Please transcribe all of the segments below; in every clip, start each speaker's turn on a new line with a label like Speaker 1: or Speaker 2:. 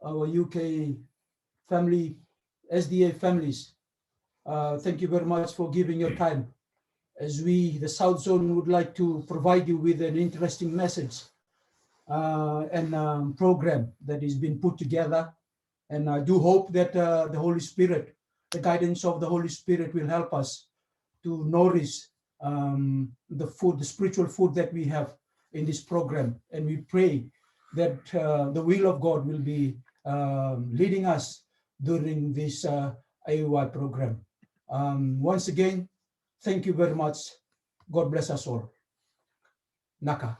Speaker 1: our UK family, SDA families. Thank you very much for giving your time. As we, the South Zone, would like to provide you with an interesting message and program that is being put together. And I do hope that the Holy Spirit, the guidance of the Holy Spirit will help us to nourish the food, the spiritual food that we have in this program. And we pray that the will of God will be leading us during this AOY program. Once again, thank you very much. God bless us all. Naka.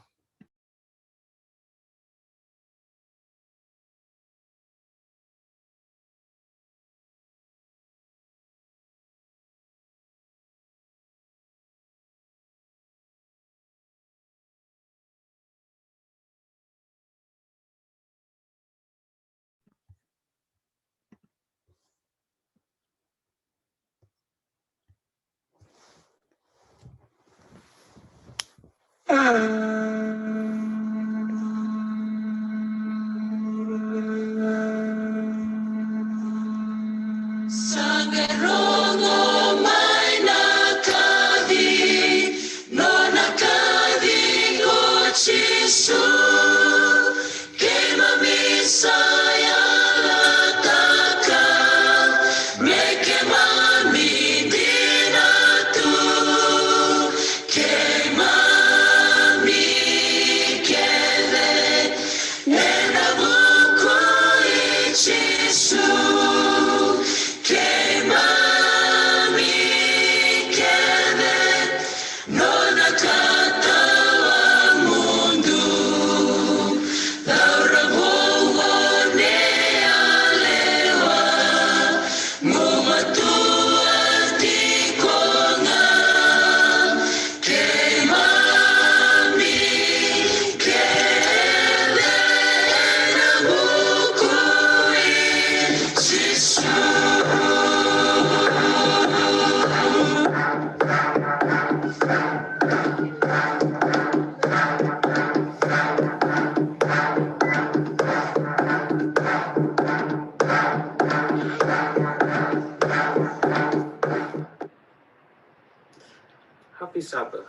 Speaker 2: Happy Sabbath.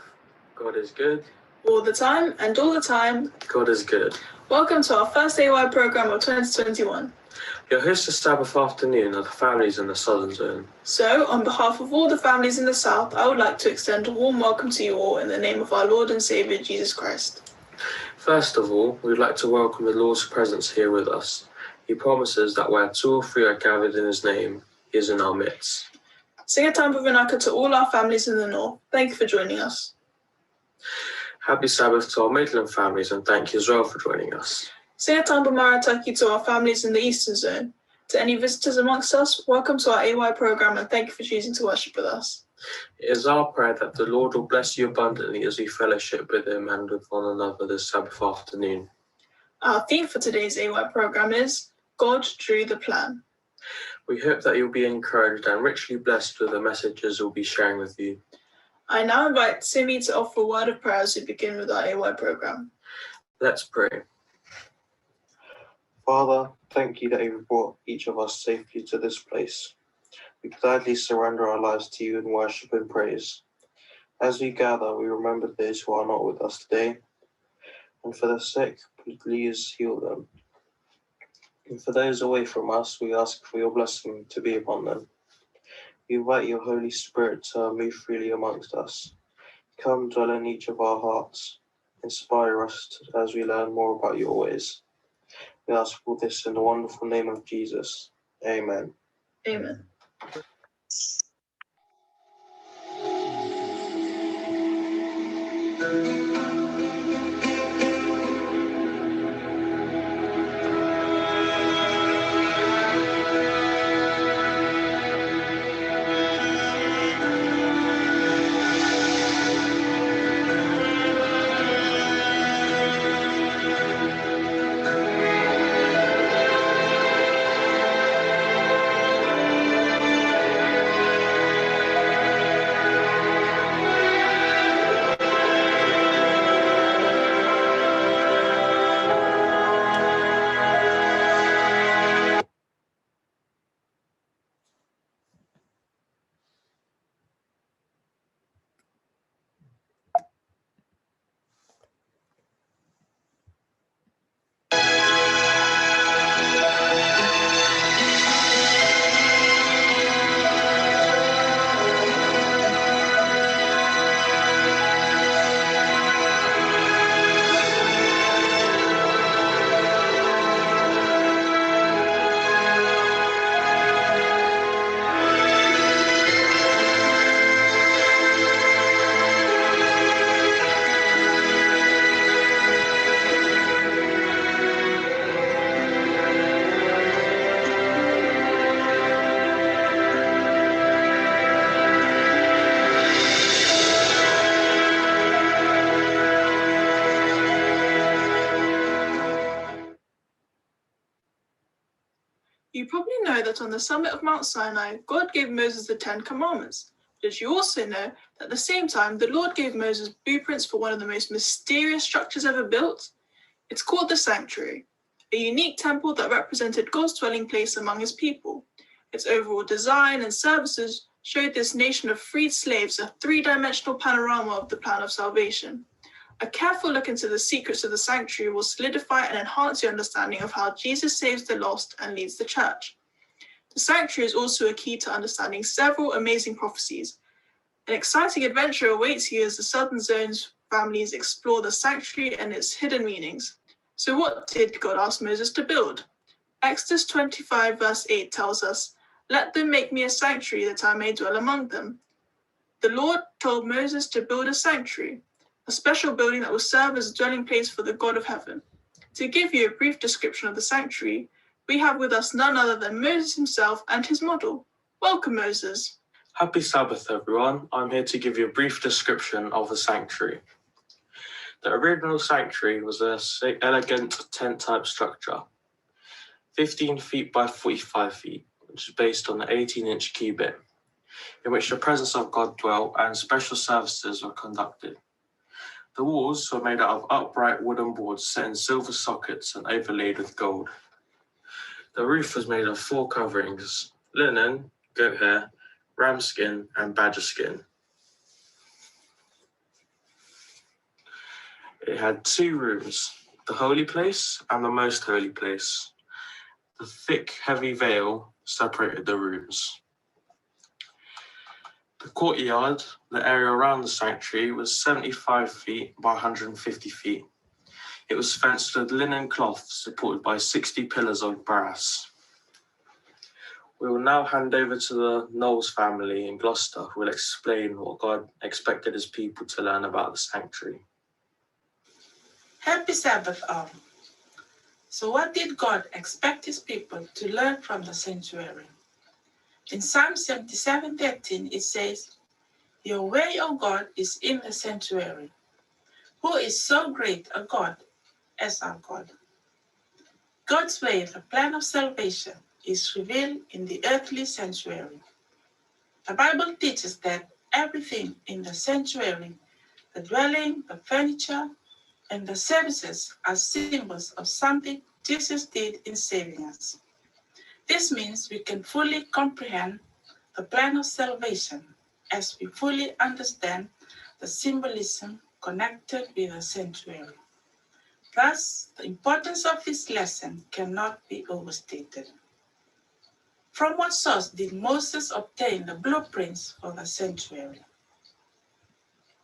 Speaker 2: God is good.
Speaker 3: All the time, and all the time,
Speaker 2: God is good.
Speaker 3: Welcome to our first AY program of 2021.
Speaker 2: Your hosts this Sabbath afternoon are the families in the Southern Zone.
Speaker 3: So, on behalf of all the families in the South, I would like to extend a warm welcome to you all in the name of our Lord and Saviour, Jesus Christ.
Speaker 2: First of all, we would like to welcome the Lord's presence here with us. He promises that where 2 or 3 are gathered in his name, he is in our midst.
Speaker 3: Sing a Tampa Vinaka to all our families in the North. Thank you for joining us.
Speaker 2: Happy Sabbath to our Maitland families, and thank you as well for joining us.
Speaker 3: Sing a Tampa Marataki to our families in the Eastern Zone. To any visitors amongst us, welcome to our AY program and thank you for choosing to worship with us.
Speaker 2: It is our prayer that the Lord will bless you abundantly as we fellowship with him and with one another this Sabbath afternoon.
Speaker 3: Our theme for today's AY program is God Drew the Plan.
Speaker 2: We hope that you'll be encouraged and richly blessed with the messages we'll be sharing with you.
Speaker 3: I now invite Simi to offer a word of prayer as we begin with our AY program.
Speaker 2: Let's pray.
Speaker 4: Father, thank you that you brought each of us safely to this place. We gladly surrender our lives to you in worship and praise. As we gather, we remember those who are not with us today. And for the sick, please heal them. And for those away from us, we ask for your blessing to be upon them. We invite your Holy Spirit to move freely amongst us. Come dwell in each of our hearts. Inspire us as we learn more about your ways. We ask all this in the wonderful name of Jesus. Amen.
Speaker 3: Amen. You probably know that on the summit of Mount Sinai, God gave Moses the 10 Commandments. Did you also know that at the same time, the Lord gave Moses blueprints for one of the most mysterious structures ever built? It's called the Sanctuary, a unique temple that represented God's dwelling place among his people. Its overall design and services showed this nation of freed slaves a three-dimensional panorama of the plan of salvation. A careful look into the secrets of the sanctuary will solidify and enhance your understanding of how Jesus saves the lost and leads the church. The sanctuary is also a key to understanding several amazing prophecies. An exciting adventure awaits you as the Southern Zone's families explore the sanctuary and its hidden meanings. So what did God ask Moses to build? Exodus 25 verse 8 tells us, "Let them make me a sanctuary that I may dwell among them." The Lord told Moses to build a sanctuary, a special building that will serve as a dwelling place for the God of heaven. To give you a brief description of the sanctuary, we have with us none other than Moses himself and his model. Welcome, Moses.
Speaker 2: Happy Sabbath, everyone. I'm here to give you a brief description of the sanctuary. The original sanctuary was an elegant tent-type structure, 15 feet by 45 feet, which is based on an 18-inch cubit, in which the presence of God dwelt and special services were conducted. The walls were made out of upright wooden boards set in silver sockets and overlaid with gold. The roof was made of 4 coverings: linen, goat hair, ram skin, and badger skin. It had 2 rooms, the holy place and the most holy place. The thick, heavy veil separated the rooms. The courtyard, the area around the sanctuary, was 75 feet by 150 feet. It was fenced with linen cloth supported by 60 pillars of brass. We will now hand over to the Knowles family in Gloucester, who will explain what God expected his people to learn about the sanctuary.
Speaker 5: Happy Sabbath all. So what did God expect his people to learn from the sanctuary? In Psalm 77:13 it says, "Your way, O God, is in the sanctuary. Who is so great a God as our God?" God's way, the plan of salvation, is revealed in the earthly sanctuary. The Bible teaches that everything in the sanctuary, the dwelling, the furniture, and the services are symbols of something Jesus did in saving us. This means we can fully comprehend the plan of salvation as we fully understand the symbolism connected with the sanctuary. Thus, the importance of this lesson cannot be overstated. From what source did Moses obtain the blueprints for the sanctuary?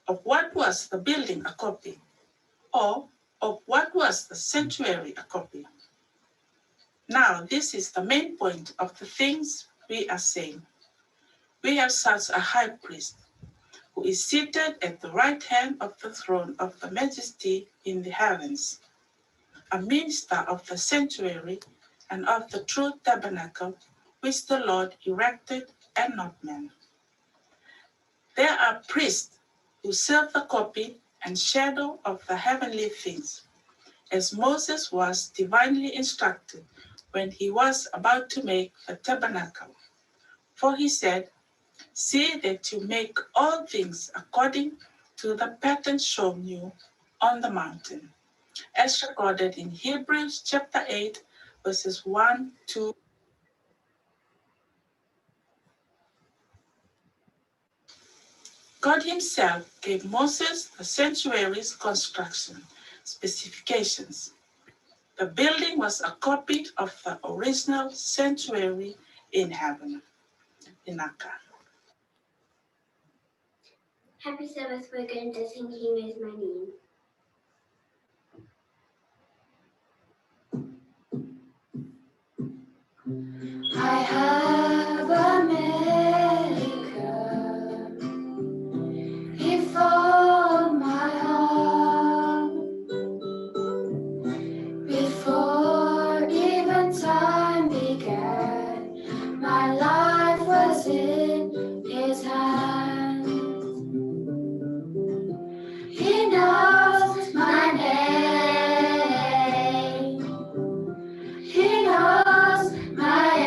Speaker 5: Of what was the building a copy? Or of what was the sanctuary a copy? Now, this is the main point of the things we are saying. We have such a high priest who is seated at the right hand of the throne of the majesty in the heavens, a minister of the sanctuary and of the true tabernacle which the Lord erected and not man. There are priests who serve the copy and shadow of the heavenly things, as Moses was divinely instructed when he was about to make the tabernacle. For he said, "See that you make all things according to the pattern shown you on the mountain," as recorded in Hebrews chapter 8, verses 1, 2. God himself gave Moses the sanctuary's construction specifications. The building was a copy of the original sanctuary in heaven, in Akka.
Speaker 6: Happy Sabbath, we're going to sing He Knows My Name. I have a maker, he formed my heart, before even time began, my life was in his hands. He knows my name, he knows my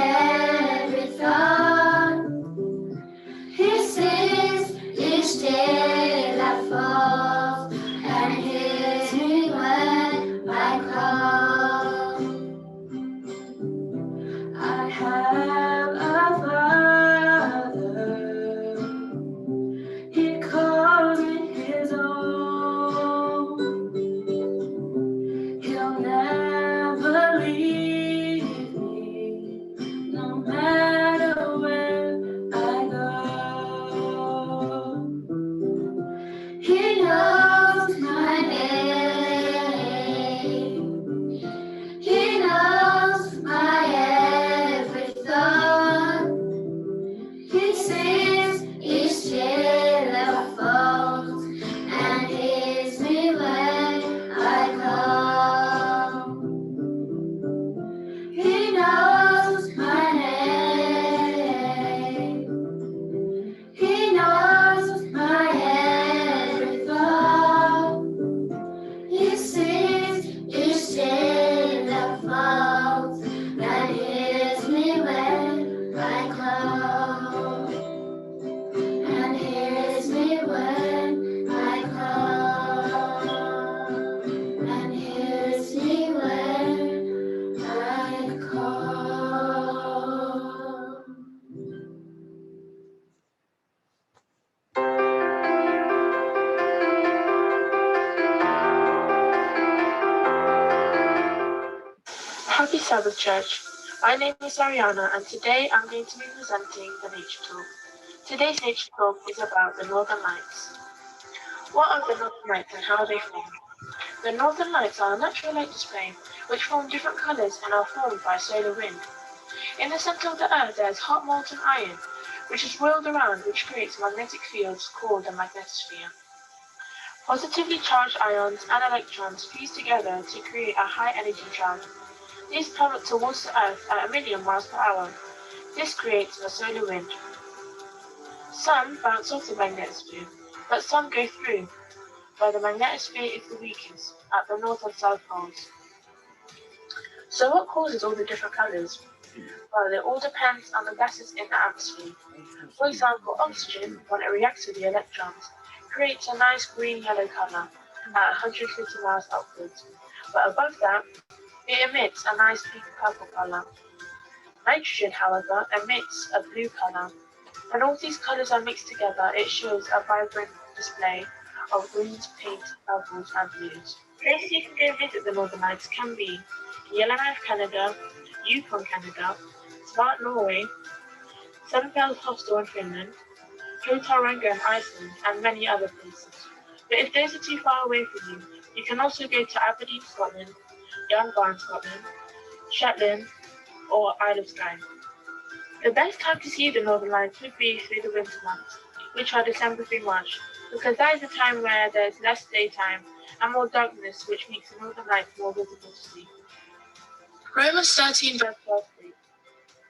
Speaker 5: Sabbath Church. My name is Ariana, and today I'm going to be presenting the Nature Talk. Today's Nature Talk is about the Northern Lights. What are the Northern Lights and how are they formed? The Northern Lights are a natural light display which form different colours and are formed by solar wind. In the centre of the Earth there is hot molten iron, which is whirled around, which creates magnetic fields called the magnetosphere. Positively charged ions and electrons fuse together to create a high-energy charge. These plummet towards the Earth at 1,000,000 miles per hour. This creates a solar wind. Some bounce off the magnetosphere, but some go through, where the magnetosphere is the weakest, at the north and south poles. So what causes all the different colours? Well, it all depends on the gases in the atmosphere. For example, oxygen, when it reacts with the electrons, creates a nice green-yellow colour at 150 miles upwards, but above that, it emits a nice pink-purple colour. Nitrogen, however, emits a blue colour. When all these colours are mixed together, it shows a vibrant display of greens, pinks, purples, and blues. Places you can go visit the Northern Lights can be Yellowknife, Canada, Yukon, Canada, Smart, Norway, Sunfjell Hostel in Finland, Jotauranga in Iceland, and many other places. But if those are too far away from you, you can also go to Aberdeen, Scotland, Dunbar, Scotland, Shetland, or Isle of Skye. The best time to see the Northern Lights would be through the winter months, which are December through March, because that is a time where there is less daytime and more darkness, which makes the Northern Lights more visible to see. Romans 13 verse 12 states,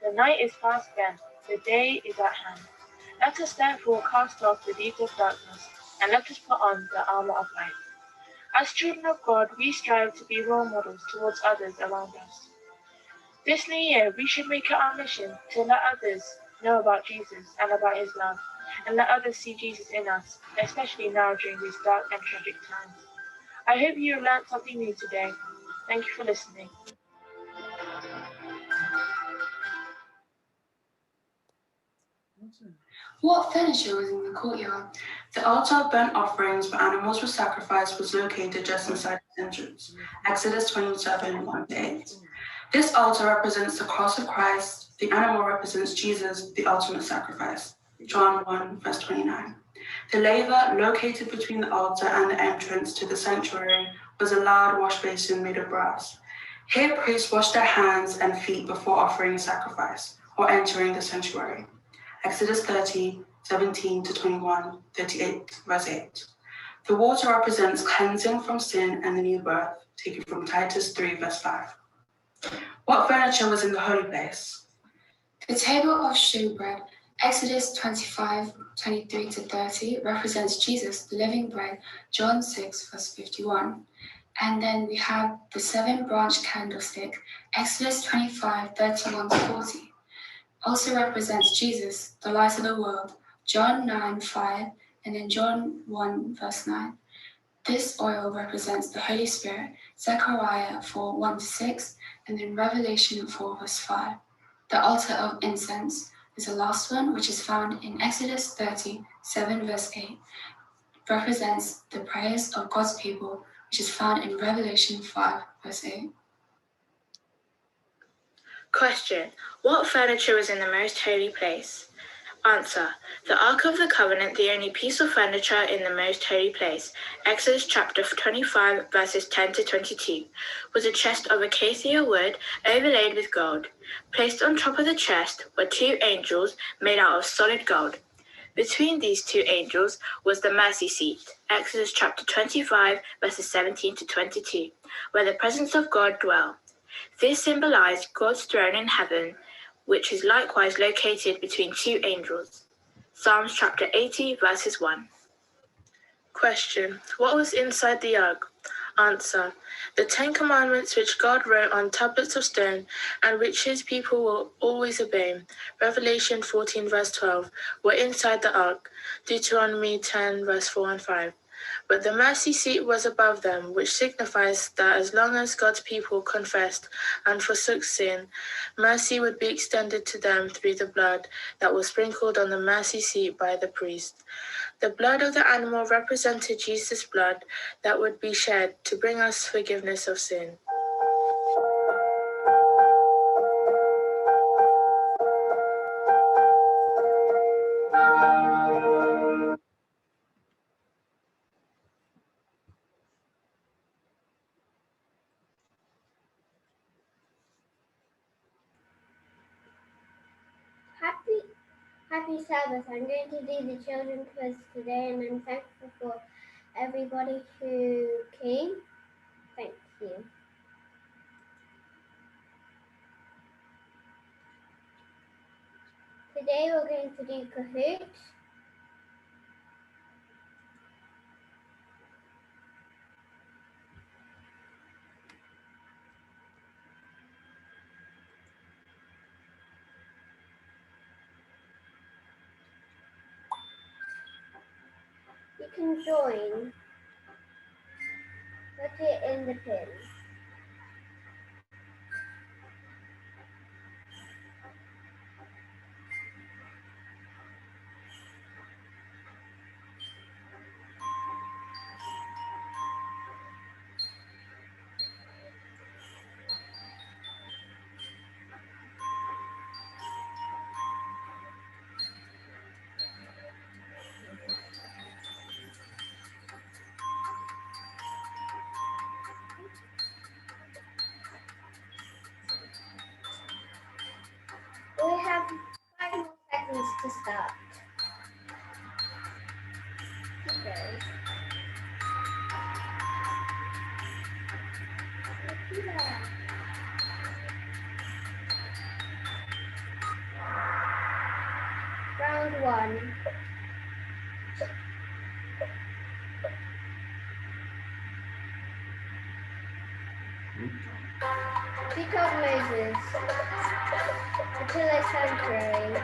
Speaker 5: "The night is fast spent, the day is at hand. Let us therefore cast off the deeds of darkness, and let us put on the armour of light." As children of God, we strive to be role models towards others around us. This new year, we should make it our mission to let others know about Jesus and about his love, and let others see Jesus in us, especially now during these dark and tragic times. I hope you have learned something new today. Thank you for listening.
Speaker 7: What furniture was in the courtyard? The altar of burnt offerings where animals were sacrificed was located just inside the entrance. Exodus 27, 1-8. This altar represents the cross of Christ. The animal represents Jesus, the ultimate sacrifice. John 1, verse 29. The laver located between the altar and the entrance to the sanctuary was a large wash basin made of brass. Here priests washed their hands and feet before offering a sacrifice or entering the sanctuary. Exodus 30, 17-21, 38, verse 8. The water represents cleansing from sin and the new birth, taken from Titus 3, verse 5. What furniture was in the holy place?
Speaker 8: The table of showbread, Exodus 25, 23-30, represents Jesus, the living bread, John 6, verse 51. And then we have the 7-branch candlestick, Exodus 25, 31-40. Also represents Jesus, the light of the world, John 9, 5, and then John 1, verse 9. This oil represents the Holy Spirit, Zechariah 4, 1-6, and then Revelation 4, verse 5. The altar of incense is the last one, which is found in Exodus 30, 7, verse 8. Represents the prayers of God's people, which is found in Revelation 5, verse 8.
Speaker 9: Question: what furniture was in the most holy place? Answer: the Ark of the Covenant, the only piece of furniture in the most holy place, Exodus chapter 25, verses 10-22, was a chest of acacia wood overlaid with gold. Placed on top of the chest were 2 angels made out of solid gold. Between these 2 angels was the mercy seat, Exodus chapter 25, verses 17-22, where the presence of God dwelt. This symbolized God's throne in heaven, which is likewise located between 2 angels. Psalms chapter 80, verses 1.
Speaker 5: Question: what was inside the ark? Answer: the 10 commandments which God wrote on tablets of stone and which his people will always obey, Revelation 14, verse 12, were inside the ark, Deuteronomy 10, verse 4 and 5. But the mercy seat was above them, which signifies that as long as God's people confessed and forsook sin, mercy would be extended to them through the blood that was sprinkled on the mercy seat by the priest. The blood of the animal represented Jesus' blood that would be shed to bring us forgiveness of sin.
Speaker 6: Happy Sabbath. I'm going to do the children quiz today, and I'm thankful for everybody who came. Thank you. Today we're going to do Kahoot. You can join. Put it in the pin. We have 5 more seconds to start. Okay. Round 1. Pick up Moses. Attila Sanctuary.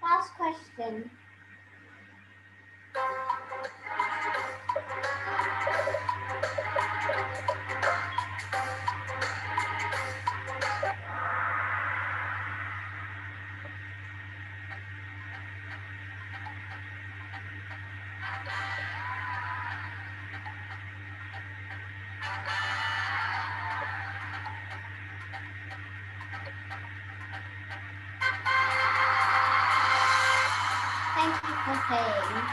Speaker 6: Last question. Nothing.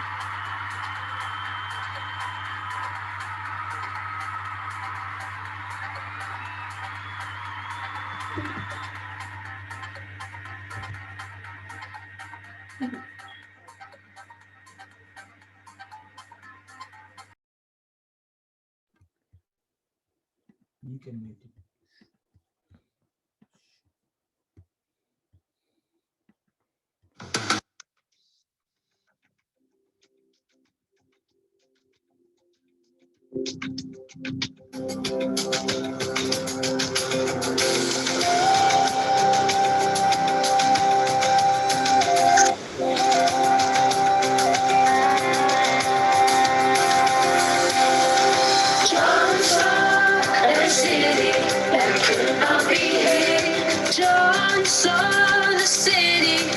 Speaker 1: You can mute it.
Speaker 10: John saw a city that could not be hid. John saw the city,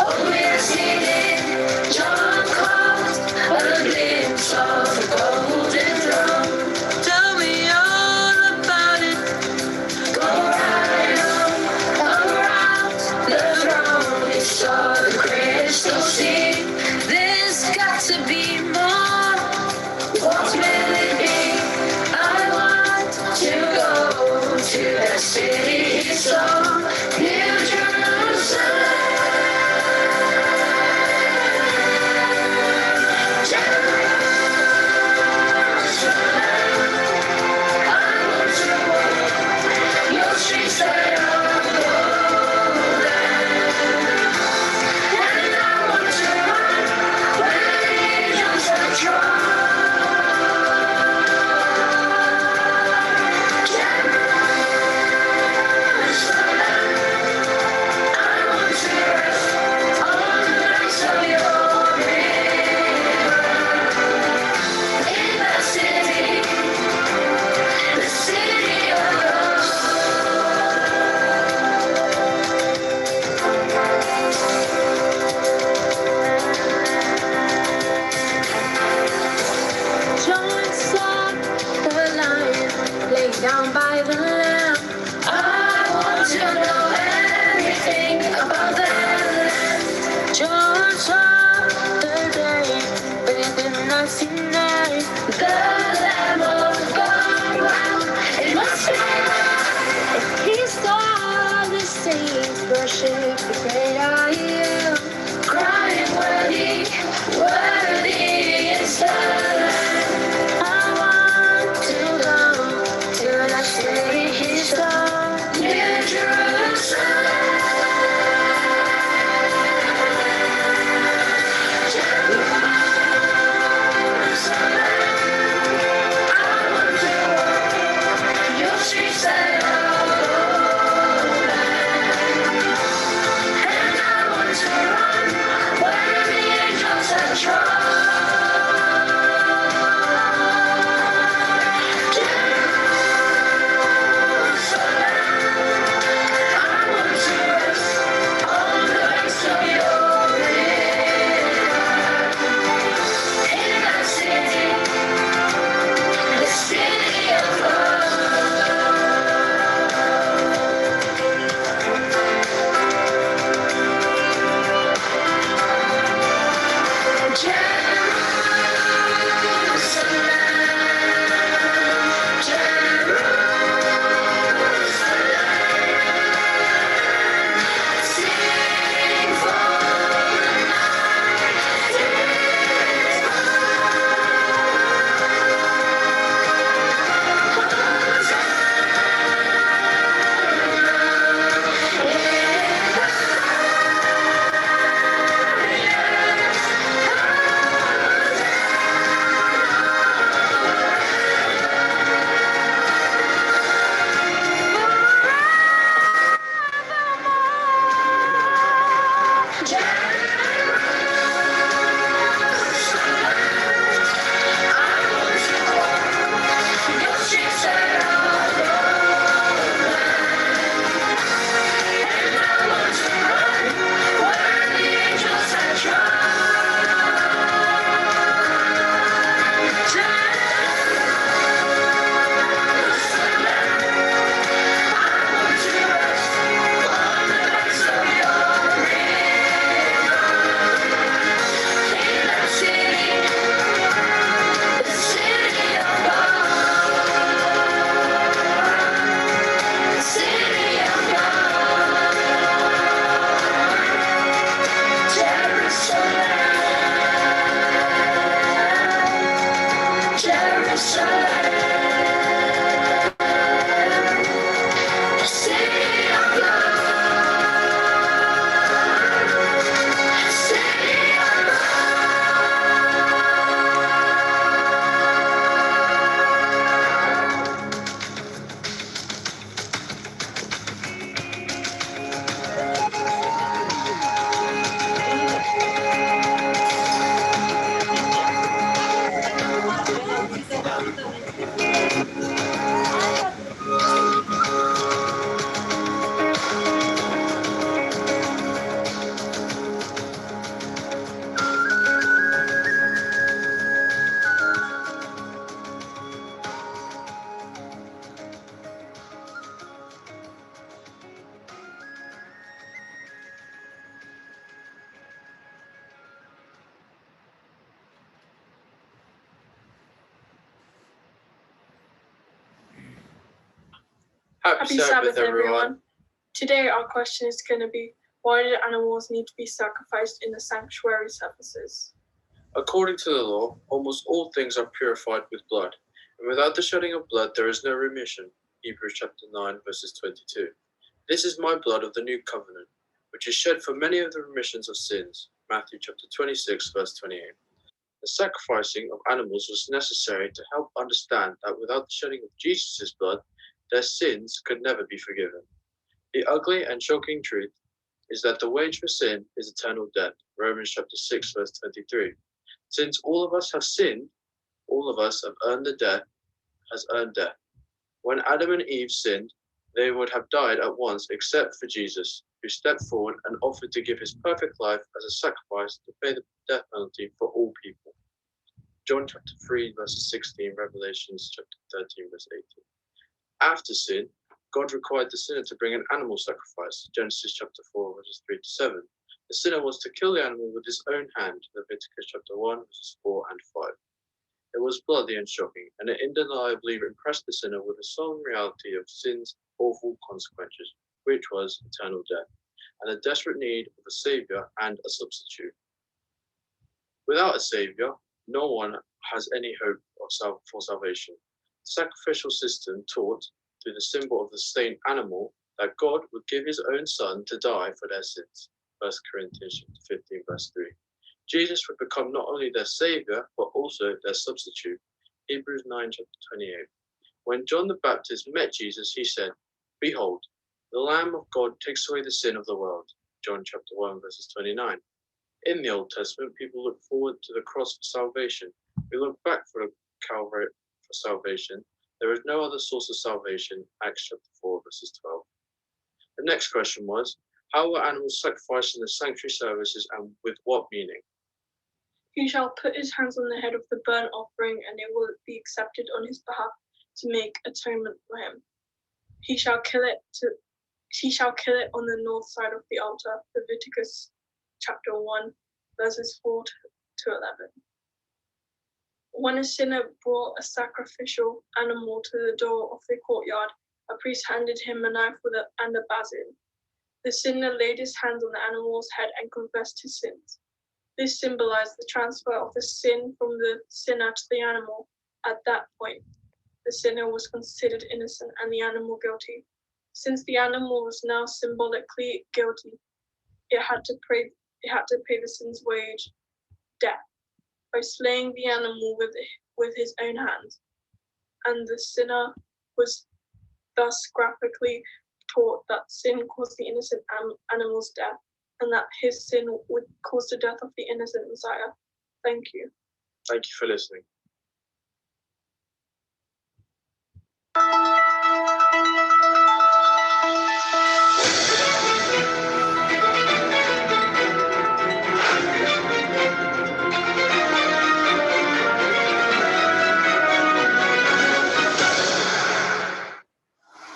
Speaker 10: oh yes he did. John caught a glimpse of the golden throne. Tell me all about it. Go right around the throne. He saw the crystal sea. There's got to be more. What will it be? I want to go to the city he saw, New Jerusalem. I want to walk your streets that are golden, and I want to run where the angels are drawn. Down by the lamb, I want to know everything about the land. John saw the day, but he did not see night. The Lamb of God, wow, it must be right. He saw the saints worship the great I am, crying worthy, worthy is the Lamb. New Jerusalem. Your streets that are golden,
Speaker 11: Happy Sabbath, everyone. Today our question is going to be, why did animals need to be sacrificed in the sanctuary services?
Speaker 12: According to the law, almost all things are purified with blood, and without the shedding of blood there is no remission. Hebrews chapter 9, verses 22. This is my blood of the new covenant, which is shed for many of the remissions of sins. Matthew chapter 26, verse 28. The sacrificing of animals was necessary to help understand that without the shedding of Jesus' blood, their sins could never be forgiven. The ugly and shocking truth is that the wage for sin is eternal death. Romans chapter 6, verse 23. Since all of us have sinned, all of us have earned death. When Adam and Eve sinned, they would have died at once except for Jesus, who stepped forward and offered to give his perfect life as a sacrifice to pay the death penalty for all people. John chapter 3, verse 16, Revelations chapter 13, verse 18. After sin, God required the sinner to bring an animal sacrifice, Genesis chapter 4, verses 3 to 7. The sinner was to kill the animal with his own hand, Leviticus chapter 1, verses 4 and 5. It was bloody and shocking, and it undeniably impressed the sinner with the solemn reality of sin's awful consequences, which was eternal death, and the desperate need of a saviour and a substitute. Without a saviour, no one has any hope for salvation. The sacrificial system taught, through the symbol of the slain animal, that God would give his own son to die for their sins. 1 Corinthians 15, verse 3. Jesus would become not only their saviour, but also their substitute. Hebrews 9, chapter 28. When John the Baptist met Jesus, he said, "Behold, the Lamb of God takes away the sin of the world." John chapter 1, verses 29. In the Old Testament, people look forward to the cross for salvation. We look back for the Calvary for salvation. There is no other source of salvation. Acts chapter 4, verses 12. The next question was, how were animals sacrificed in the sanctuary services and with what meaning?
Speaker 11: He shall put his hands on the head of the burnt offering, and it will be accepted on his behalf to make atonement for him. He shall kill it on the north side of the altar. Leviticus chapter 1, verses 4 to 11. When a sinner brought a sacrificial animal to the door of the courtyard, a priest handed him a knife and a basin. The sinner laid his hands on the animal's head and confessed his sins. This symbolized the transfer of the sin from the sinner to the animal. At that point, the sinner was considered innocent and the animal guilty. Since the animal was now symbolically guilty, it had to pay the sin's wage, death, by slaying the animal with his own hands. And the sinner was thus graphically taught that sin caused the innocent animal's death, and that his sin would cause the death of the innocent Messiah. Thank you.
Speaker 12: Thank you for listening.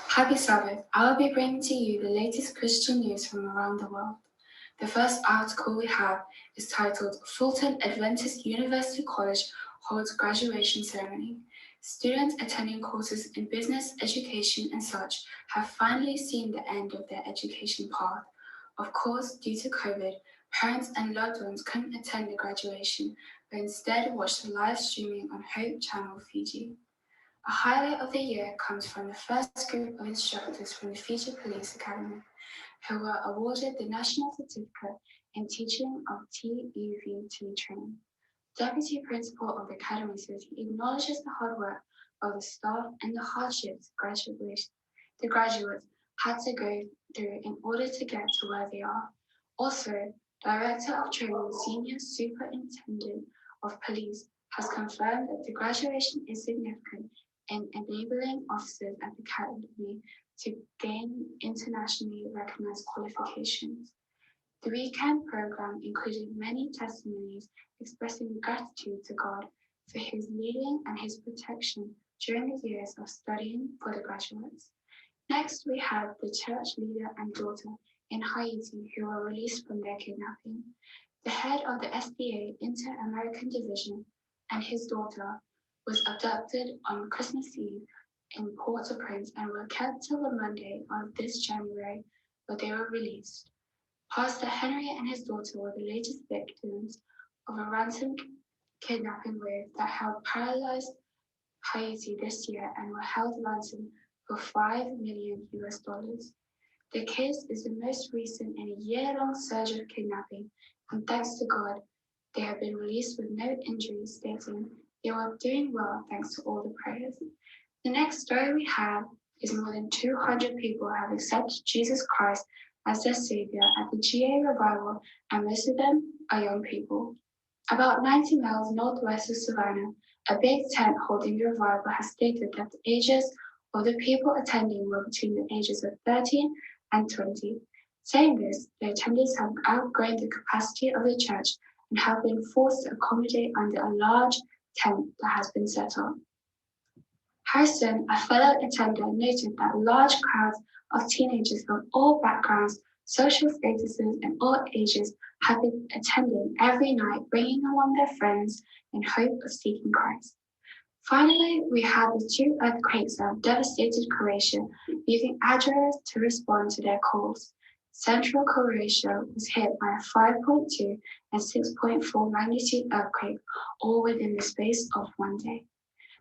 Speaker 8: Happy Sabbath. I will be bringing to you the latest Christian news from around the world. The first article we have is titled, Fulton Adventist University College Holds Graduation Ceremony. Students attending courses in business, education, and such have finally seen the end of their education path. Of course, due to COVID, parents and loved ones couldn't attend the graduation, but instead watched the live streaming on Hope Channel Fiji. A highlight of the year comes from the first group of instructors from the Fiji Police Academy, who were awarded the National Certificate in Teaching of TEV2 training. Deputy Principal of the Academy says he acknowledges the hard work of the staff and the hardships the graduates had to go through in order to get to where they are. Also, Director of Training, Senior Superintendent of Police has confirmed that the graduation is significant in enabling officers at the Academy to gain internationally recognized qualifications. The weekend program included many testimonies expressing gratitude to God for his leading and his protection during the years of studying for the graduates. Next, we have the church leader and daughter in Haiti who were released from their kidnapping. The head of the SDA Inter-American Division and his daughter was abducted on Christmas Eve in Port-au-Prince and were kept till the Monday of this January, where they were released. Pastor Henry and his daughter were the latest victims of a ransom kidnapping wave that held paralyzed Haiti this year and were held ransom for $5 million. The case is the most recent in a year-long surge of kidnapping, and thanks to God, they have been released with no injuries, stating they were doing well thanks to all the prayers. The next story we have is more than 200 people have accepted Jesus Christ as their Savior at the GA revival, and most of them are young people. About 90 miles northwest of Savannah, a big tent holding the revival has stated that the ages of the people attending were between the ages of 13 and 20. Saying this, the attendees have outgrown the capacity of the church and have been forced to accommodate under a large tent that has been set up. Harrison, a fellow attender, noted that large crowds of teenagers from all backgrounds, social statuses, and all ages have been attending every night, bringing along their friends in hope of seeking Christ. Finally, we have the 2 earthquakes that have devastated Croatia, leaving addresses to respond to their calls. Central Croatia was hit by a 5.2 and 6.4 magnitude earthquake, all within the space of one day.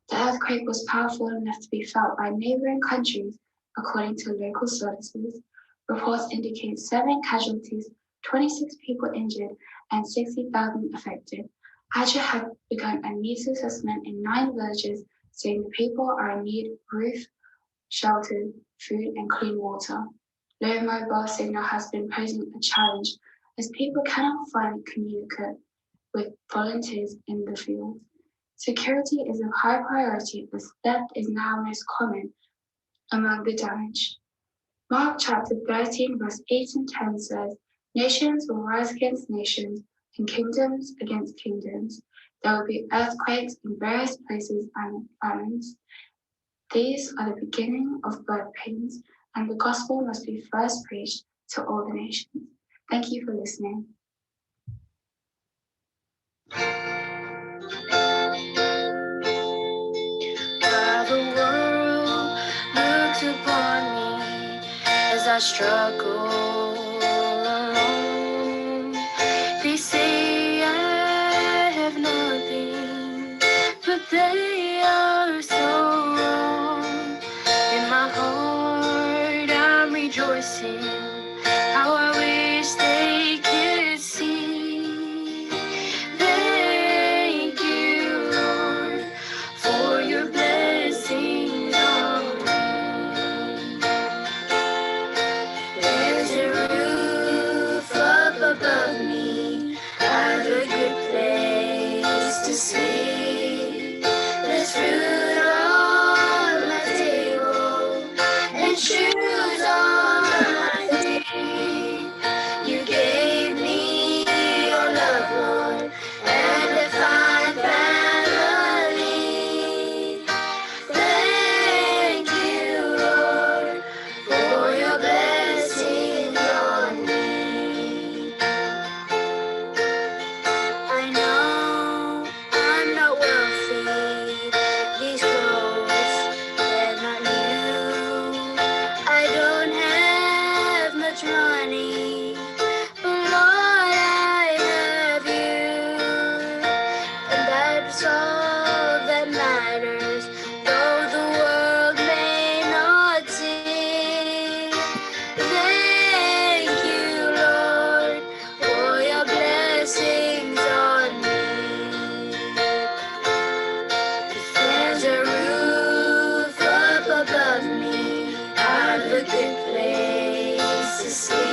Speaker 8: The earthquake was powerful enough to be felt by neighboring countries, according to local sources. Reports indicate 7 casualties, 26 people injured, and 60,000 affected. AJA have begun a needs assessment in 9 villages, saying the people are in need of roof, shelter, food, and clean water. Low mobile signal has been posing a challenge as people cannot find communicate with volunteers in the field. Security is of high priority as theft is now most common among the damaged. Mark chapter 13 verse 8 and 10 says, "Nations will rise against nations and kingdoms against kingdoms. There will be earthquakes in various places and famines. These are the beginning of birth pains, and the gospel must be first preached to all the nations." Thank you for listening.
Speaker 10: While the world looks upon me as I struggle alone, they say I have nothing, but they are so wrong. In my heart I'm rejoicing, how I wish they could see. Thank you, Lord, for your blessings on me. There's a roof up above me, I've a good place to sleep. There's fruit on my table and shoes on my feet. You gave me your love, Lord, and a fine family. Thank you, Lord, for your blessings on me. I know I'm not wealthy, these clothes, they're not new. I don't have much money, but Lord, I have you. And that's all that matters, though the world may not see. Thank you, Lord, for your blessings on me. There's a roof up above me, I've a good place to sleep.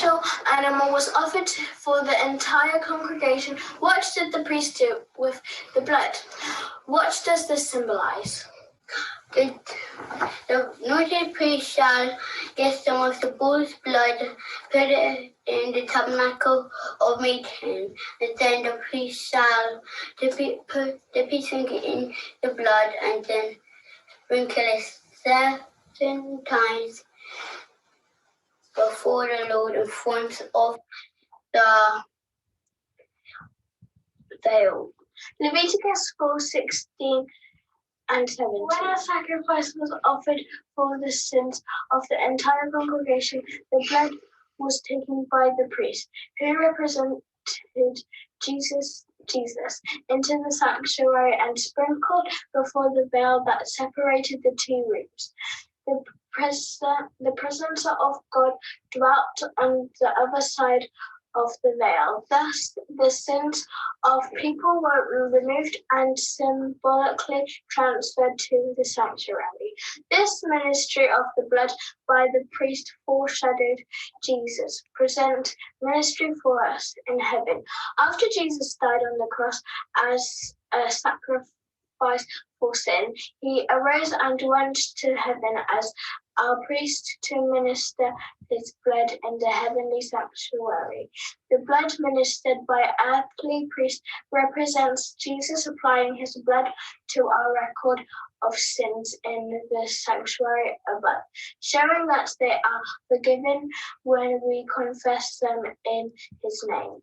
Speaker 6: sacrificial animal was offered for the entire congregation, what did the priest do with the blood? What does this symbolize?
Speaker 8: The anointed priest shall get some of the bull's blood, put it in the tabernacle of meeting, and then the priest shall put the peace finger in the blood and then sprinkle it 7 times before the Lord in front of the veil.
Speaker 6: Leviticus 4:16 and 17. When a sacrifice was offered for the sins of the entire congregation, the blood was taken by the priest, who represented Jesus, into the sanctuary and sprinkled before the veil that separated the two rooms. The presence of God dwelt on the other side of the veil. Thus, the sins of people were removed and symbolically transferred to the sanctuary. This ministry of the blood by the priest foreshadowed Jesus' present ministry for us in heaven. After Jesus died on the cross as a sacrifice for sin, he arose and went to heaven as our priest to minister his blood in the heavenly sanctuary. The blood ministered by earthly priests represents Jesus applying his blood to our record of sins in the sanctuary above, showing that they are forgiven when we confess them in his name.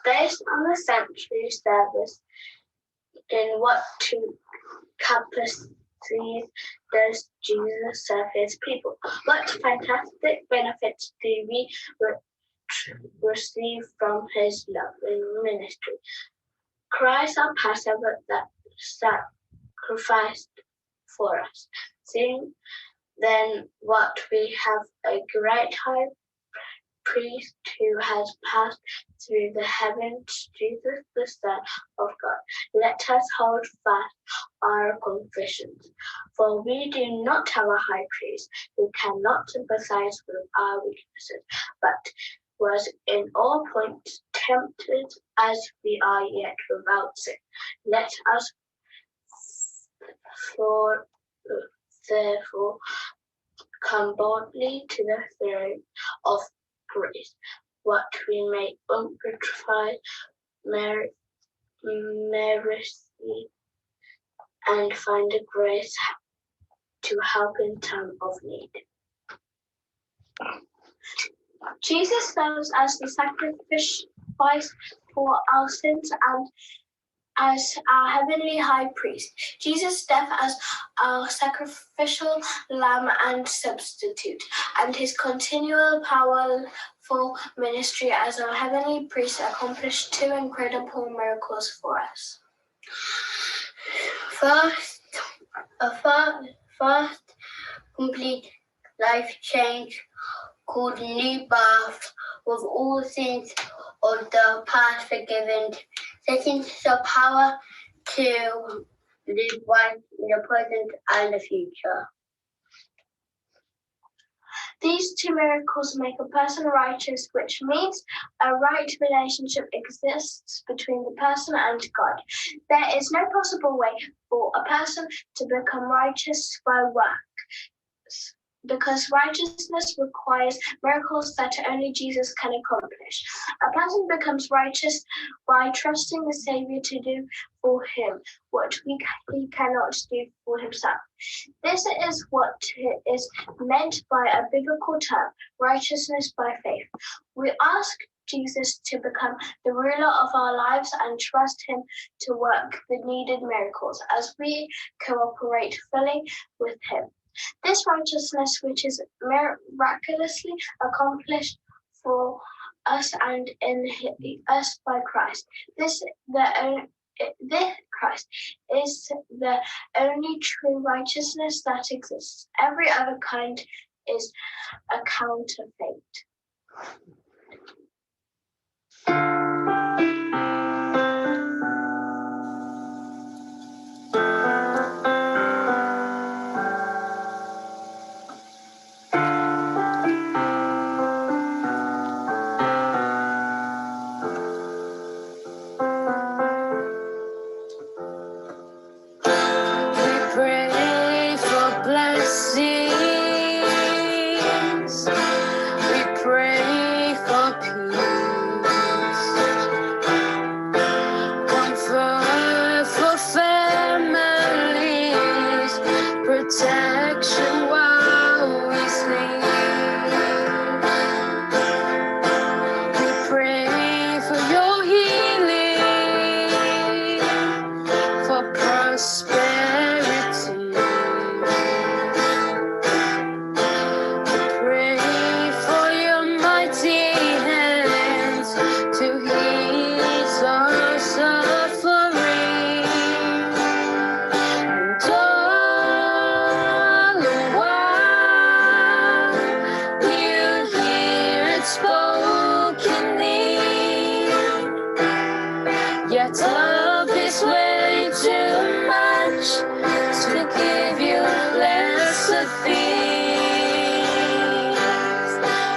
Speaker 6: Based on the sanctuary service, in what two capacities does Jesus serve his people? What fantastic benefits do we receive from his loving ministry? Christ our Passover that sacrificed for us. Seeing then what we have a great high priest who has passed through the heavens, Jesus the Son of God. Let us hold fast our confessions, for we do not have a high priest who cannot sympathize with our weaknesses, but was in all points tempted as we are, yet without sin. Let us therefore come boldly to the throne of grace, what we may obtain mercy and find the grace to help in time of need. Jesus serves as the sacrifice for our sins and as our heavenly high priest. Jesus' death as our sacrificial lamb and substitute, and his continual powerful ministry as our heavenly priest accomplished 2 incredible miracles for us. First complete life change called new birth, with all sins of the past forgiven. Second, the power to live one in the present and the future. These 2 miracles make a person righteous, which means a right relationship exists between the person and God. There is no possible way for a person to become righteous by works, because righteousness requires miracles that only Jesus can accomplish. A person becomes righteous by trusting the Savior to do for him what he cannot do for himself. This is what is meant by a biblical term, righteousness by faith. We ask Jesus to become the ruler of our lives and trust him to work the needed miracles as we cooperate fully with him. This righteousness, which is miraculously accomplished for us and in us by Christ, this Christ is the only true righteousness that exists. Every other kind is a counterfeit.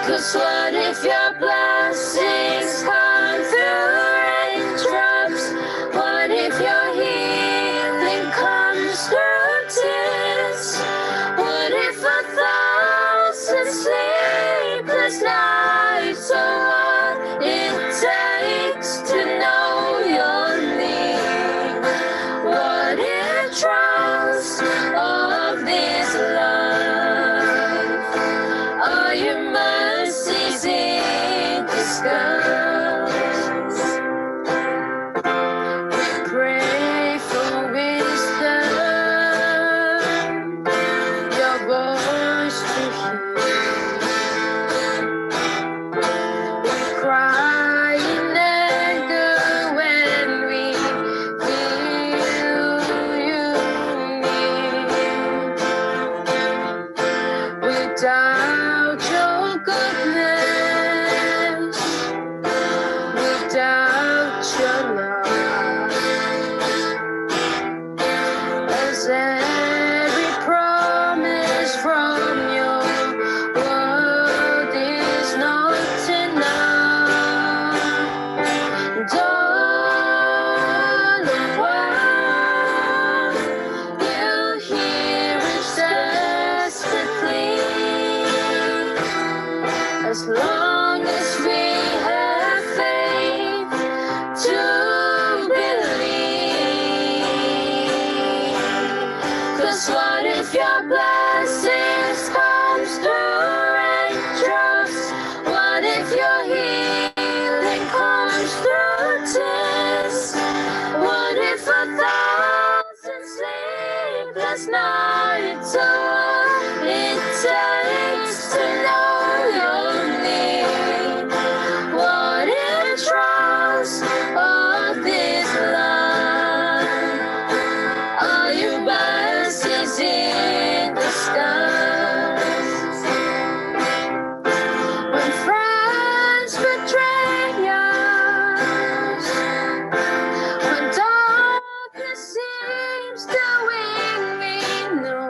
Speaker 10: 'Cause what if your blessings come through raindrops? What if your healing comes through tears? What if 1,000 sleepless nights are what it takes to know your name? What if trials of this life are your mercies in disguise? We pray for wisdom, your voice to hear. We cry in anger when we feel you near. We doubt your goodness, we doubt your love, as every promise from your word is not enough. And all the while you hear us desperately. As long as we have faith to believe. 'Cause what if your blessings comes through raindrops? What if your healing comes through tears? What if 1,000 sleepless nights are what it takes to know your name? What if trials of this life are your mercies in disguise? When friends betray us, when darkness seems to win, we know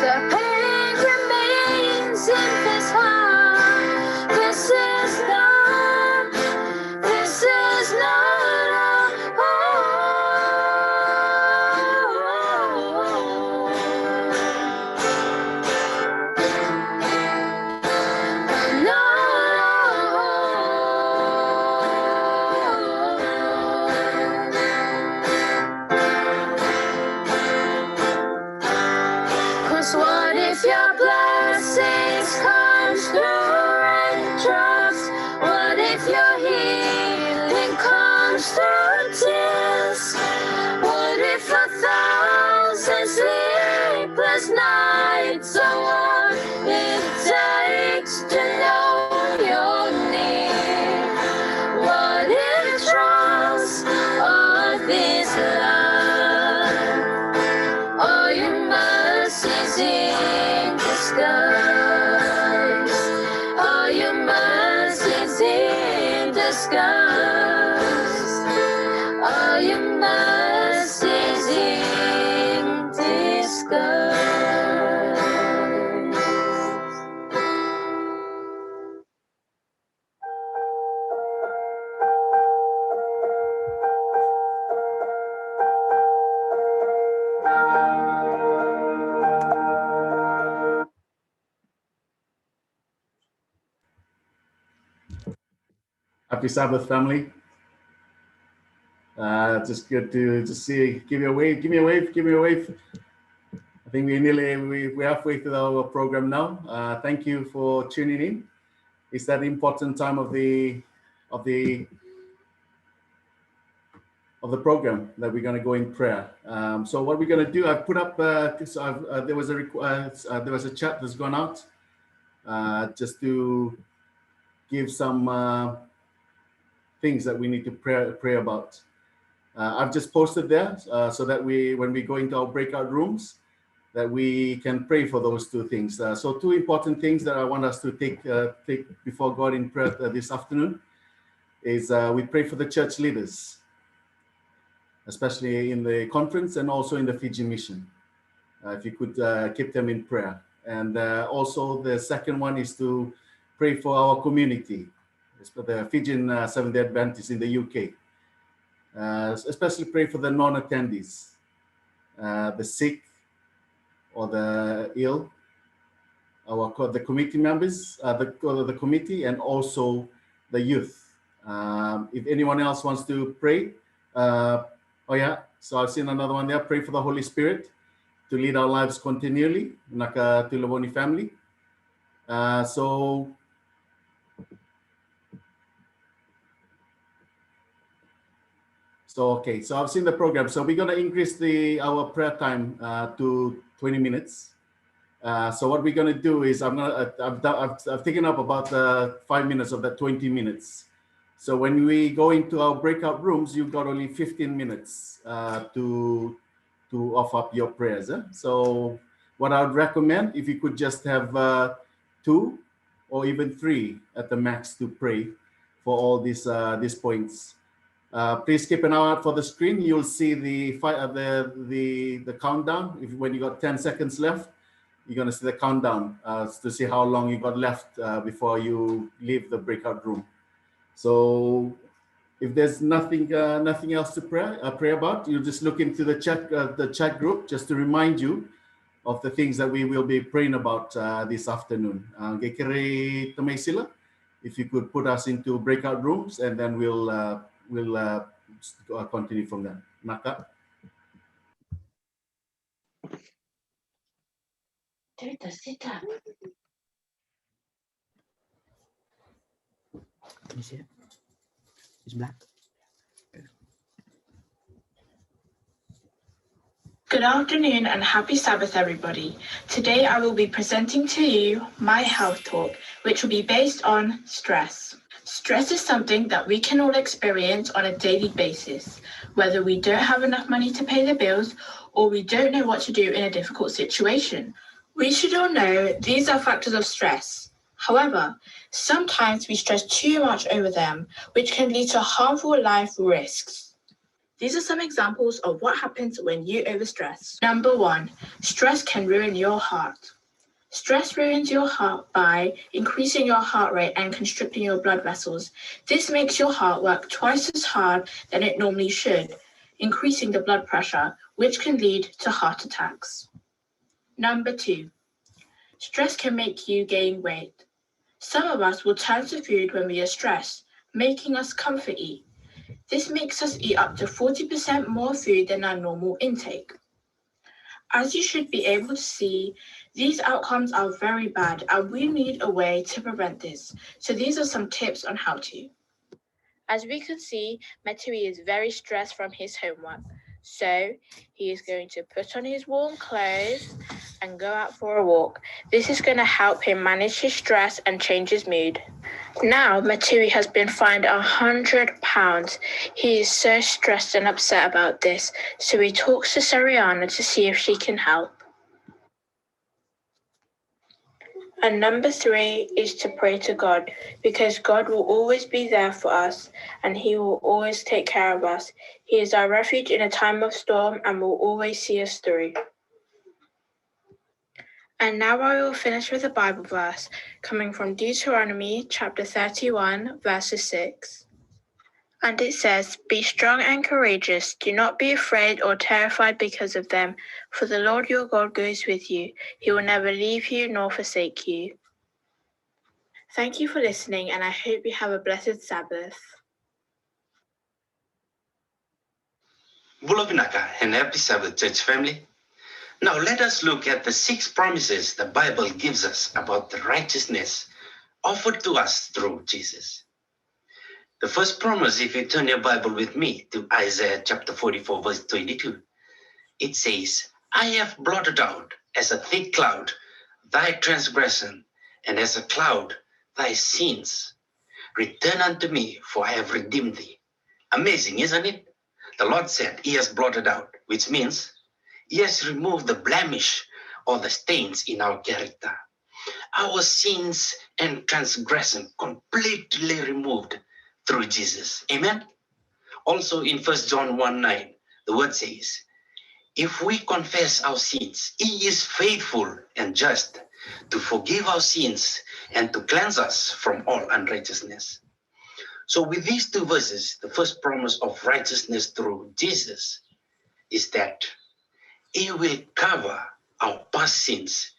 Speaker 10: the pain remains in this heart. This is not Cause what if your blessings comes through raindrops? What if your healing comes through tears? What if 1,000 sleepless nights are what it takes to know your name? What if trials of this life are your mercies in disguise? Are your mercies in disguise? Are your mercies in disguise?
Speaker 13: Happy Sabbath, family. Just good to see. Give me a wave. Give me a wave. Give me a wave. I think we're halfway through our program now. Thank you for tuning in. It's that important time of the program that we're going to go in prayer. So what we're going to do, I've put up. There was a chat that's gone out just to give some things that we need to pray about. I've just posted there so that when we go into our breakout rooms, that we can pray for those two things. So two important things that I want us to take before God in prayer this afternoon is we pray for the church leaders, especially in the conference and also in the Fiji mission. If you could keep them in prayer. And also the second one is to pray for our community, for the Fijian Seventh-day Adventists in the UK. Especially pray for the non-attendees, the sick or the ill, the committee members, the committee, and also the youth. If anyone else wants to pray, oh yeah, so I've seen another one there. Pray for the Holy Spirit to lead our lives continually, Naka Tulaboni family. So okay, so I've seen the program. So we're going to increase our prayer time to 20 minutes. So what we're going to do is I've taken up about 5 minutes of that 20 minutes. So when we go into our breakout rooms, you've got only 15 minutes to offer up your prayers. So what I would recommend, if you could just have 2 or even 3 at the max to pray for all these points. Please keep an eye out for the screen. You'll see the countdown. When you got 10 seconds left, you're going to see the countdown to see how long you got left before you leave the breakout room. So if there's nothing else to pray about, you just look into the chat group just to remind you of the things that we will be praying about this afternoon. If you could put us into breakout rooms, and then we'll continue from there. Naka.
Speaker 5: Sit up.
Speaker 1: Can you see it? It's black.
Speaker 9: Good afternoon and happy Sabbath, everybody. Today I will be presenting to you my health talk, which will be based on stress. Stress is something that we can all experience on a daily basis, whether we don't have enough money to pay the bills or we don't know what to do in a difficult situation. We should all know these are factors of stress. However, sometimes we stress too much over them, which can lead to harmful life risks. These are some examples of what happens when you overstress. Number 1, stress can ruin your heart. Stress ruins your heart by increasing your heart rate and constricting your blood vessels. This makes your heart work twice as hard than it normally should, increasing the blood pressure, which can lead to heart attacks. Number 2, stress can make you gain weight. Some of us will turn to food when we are stressed, making us comfort eat. This makes us eat up to 40% more food than our normal intake. As you should be able to see, these outcomes are very bad and we need a way to prevent this. So these are some tips on how to. As we can see, Matui is very stressed from his homework. So he is going to put on his warm clothes and go out for a walk. This is going to help him manage his stress and change his mood. Now Matui has been fined £100. He is so stressed and upset about this, so he talks to Sariana to see if she can help. And number 3 is to pray to God, because God will always be there for us and he will always take care of us. He is our refuge in a time of storm and will always see us through. And now I will finish with a Bible verse coming from Deuteronomy chapter 31, verses 6. And it says, "Be strong and courageous. Do not be afraid or terrified because of them, for the Lord your God goes with you. He will never leave you nor forsake you." Thank you for listening, and I hope you have a blessed Sabbath.
Speaker 14: Bulobinaka and happy Sabbath, church family. Now let us look at the 6 promises the Bible gives us about the righteousness offered to us through Jesus. The first promise, if you turn your Bible with me to Isaiah chapter 44, verse 22, it says, "I have blotted out as a thick cloud thy transgression, and as a cloud thy sins. Return unto me, for I have redeemed thee." Amazing, isn't it? The Lord said he has blotted out, which means he has removed the blemish or the stains in our character. Our sins and transgression completely removed through Jesus. Amen? Also in 1 John 1:9, the word says, "If we confess our sins, he is faithful and just to forgive our sins and to cleanse us from all unrighteousness. So with these two verses, the first promise of righteousness through Jesus is that he will cover our past sins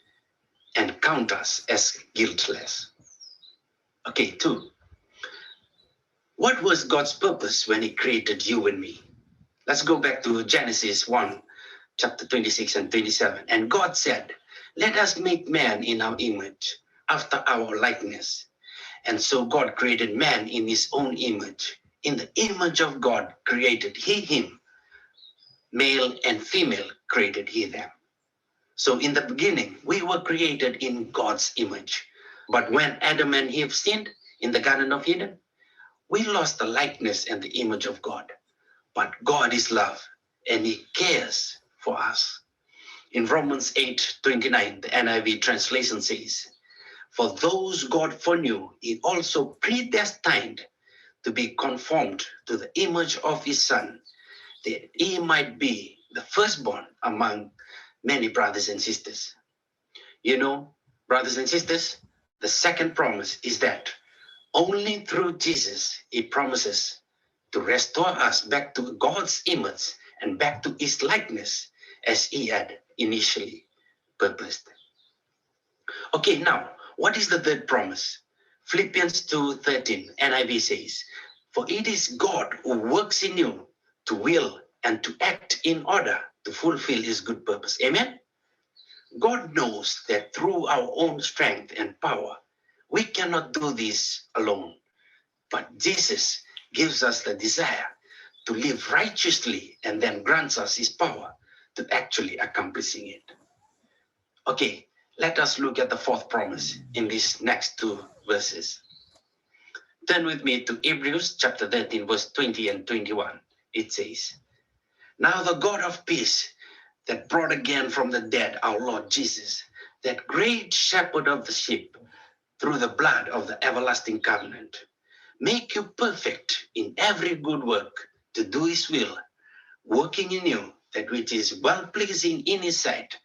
Speaker 14: and count us as guiltless. Okay, 2. What was God's purpose when he created you and me? Let's go back to Genesis 1, chapter 26 and 27. And God said, let us make man in our image, after our likeness. And so God created man in his own image. In the image of God created he him. Male and female created he them. So in the beginning, we were created in God's image. But when Adam and Eve sinned in the Garden of Eden, we lost the likeness and the image of God. But God is love, and he cares for us. In Romans 8:29, the NIV translation says, for those God foreknew, he also predestined to be conformed to the image of his Son, that he might be the firstborn among many brothers and sisters. You know, brothers and sisters, the second promise is that only through Jesus, he promises to restore us back to God's image and back to his likeness as he had initially purposed. Okay, now, what is the third promise? Philippians 2:13, NIV says, for it is God who works in you to will and to act in order to fulfill his good purpose. Amen? God knows that through our own strength and power, we cannot do this alone. But Jesus gives us the desire to live righteously and then grants us his power to actually accomplishing it. Okay, let us look at the fourth promise in these next two verses. Turn with me to Hebrews chapter 13, verse 20 and 21. It says, now the God of peace that brought again from the dead our Lord Jesus, that great shepherd of the sheep, through the blood of the everlasting covenant, make you perfect in every good work to do his will, working in you that which is well-pleasing in his sight,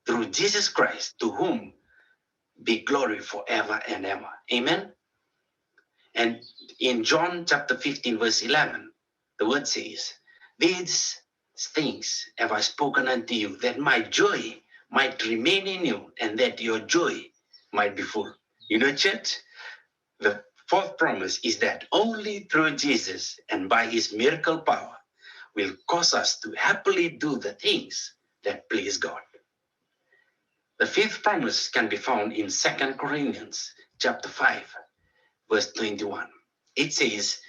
Speaker 14: through Jesus Christ, to whom be glory forever and ever. Amen. And in John chapter 15, verse 11, the word says, these things have I spoken unto you, that my joy might remain in you, and that your joy might be full. You know, church, the fourth promise is that only through Jesus and by his miracle power will cause us to happily do the things that please God. The fifth promise can be found in 2 Corinthians chapter 5, verse 21. It says,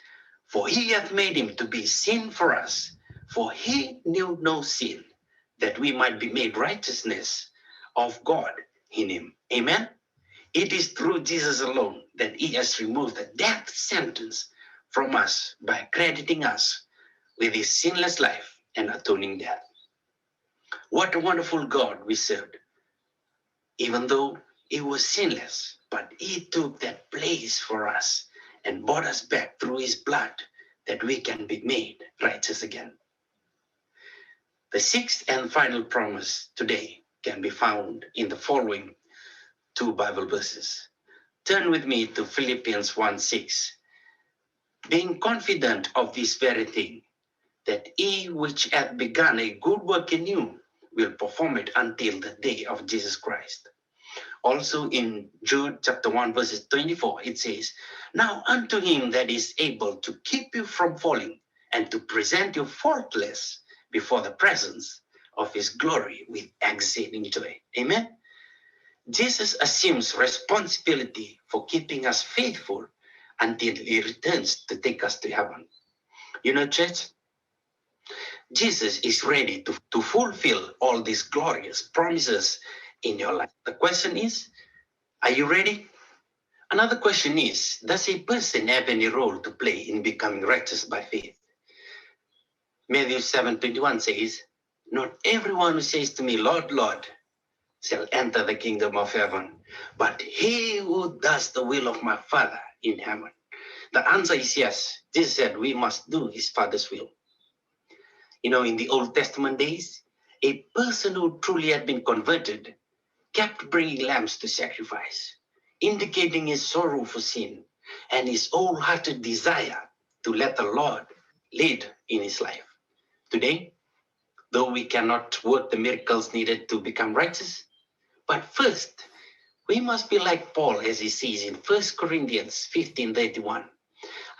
Speaker 14: for he hath made him to be sin for us, for he knew no sin, that we might be made righteousness of God in him. Amen? It is through Jesus alone that he has removed the death sentence from us by crediting us with his sinless life and atoning death. What a wonderful God we served. Even though he was sinless, but he took that place for us and brought us back through his blood that we can be made righteous again. The sixth and final promise today can be found in the following two Bible verses. Turn with me to Philippians 1:6. Being confident of this very thing, that he which hath begun a good work in you will perform it until the day of Jesus Christ. Also in Jude chapter 1 verses 24, it says, now unto him that is able to keep you from falling and to present you faultless before the presence of his glory with exceeding joy. Amen. Jesus assumes responsibility for keeping us faithful until he returns to take us to heaven. You know, church, Jesus is ready to fulfill all these glorious promises in your life. The question is, are you ready? Another question is, does a person have any role to play in becoming righteous by faith? Matthew 7:21 says, not everyone who says to me, Lord, Lord, shall enter the kingdom of heaven, but he who does the will of my Father in heaven. The answer is yes. Jesus said we must do his Father's will. You know, in the Old Testament days, a person who truly had been converted kept bringing lambs to sacrifice, indicating his sorrow for sin and his wholehearted desire to let the Lord lead in his life. Today, though we cannot work the miracles needed to become righteous, but first, we must be like Paul as he says in 1 Corinthians 15:31.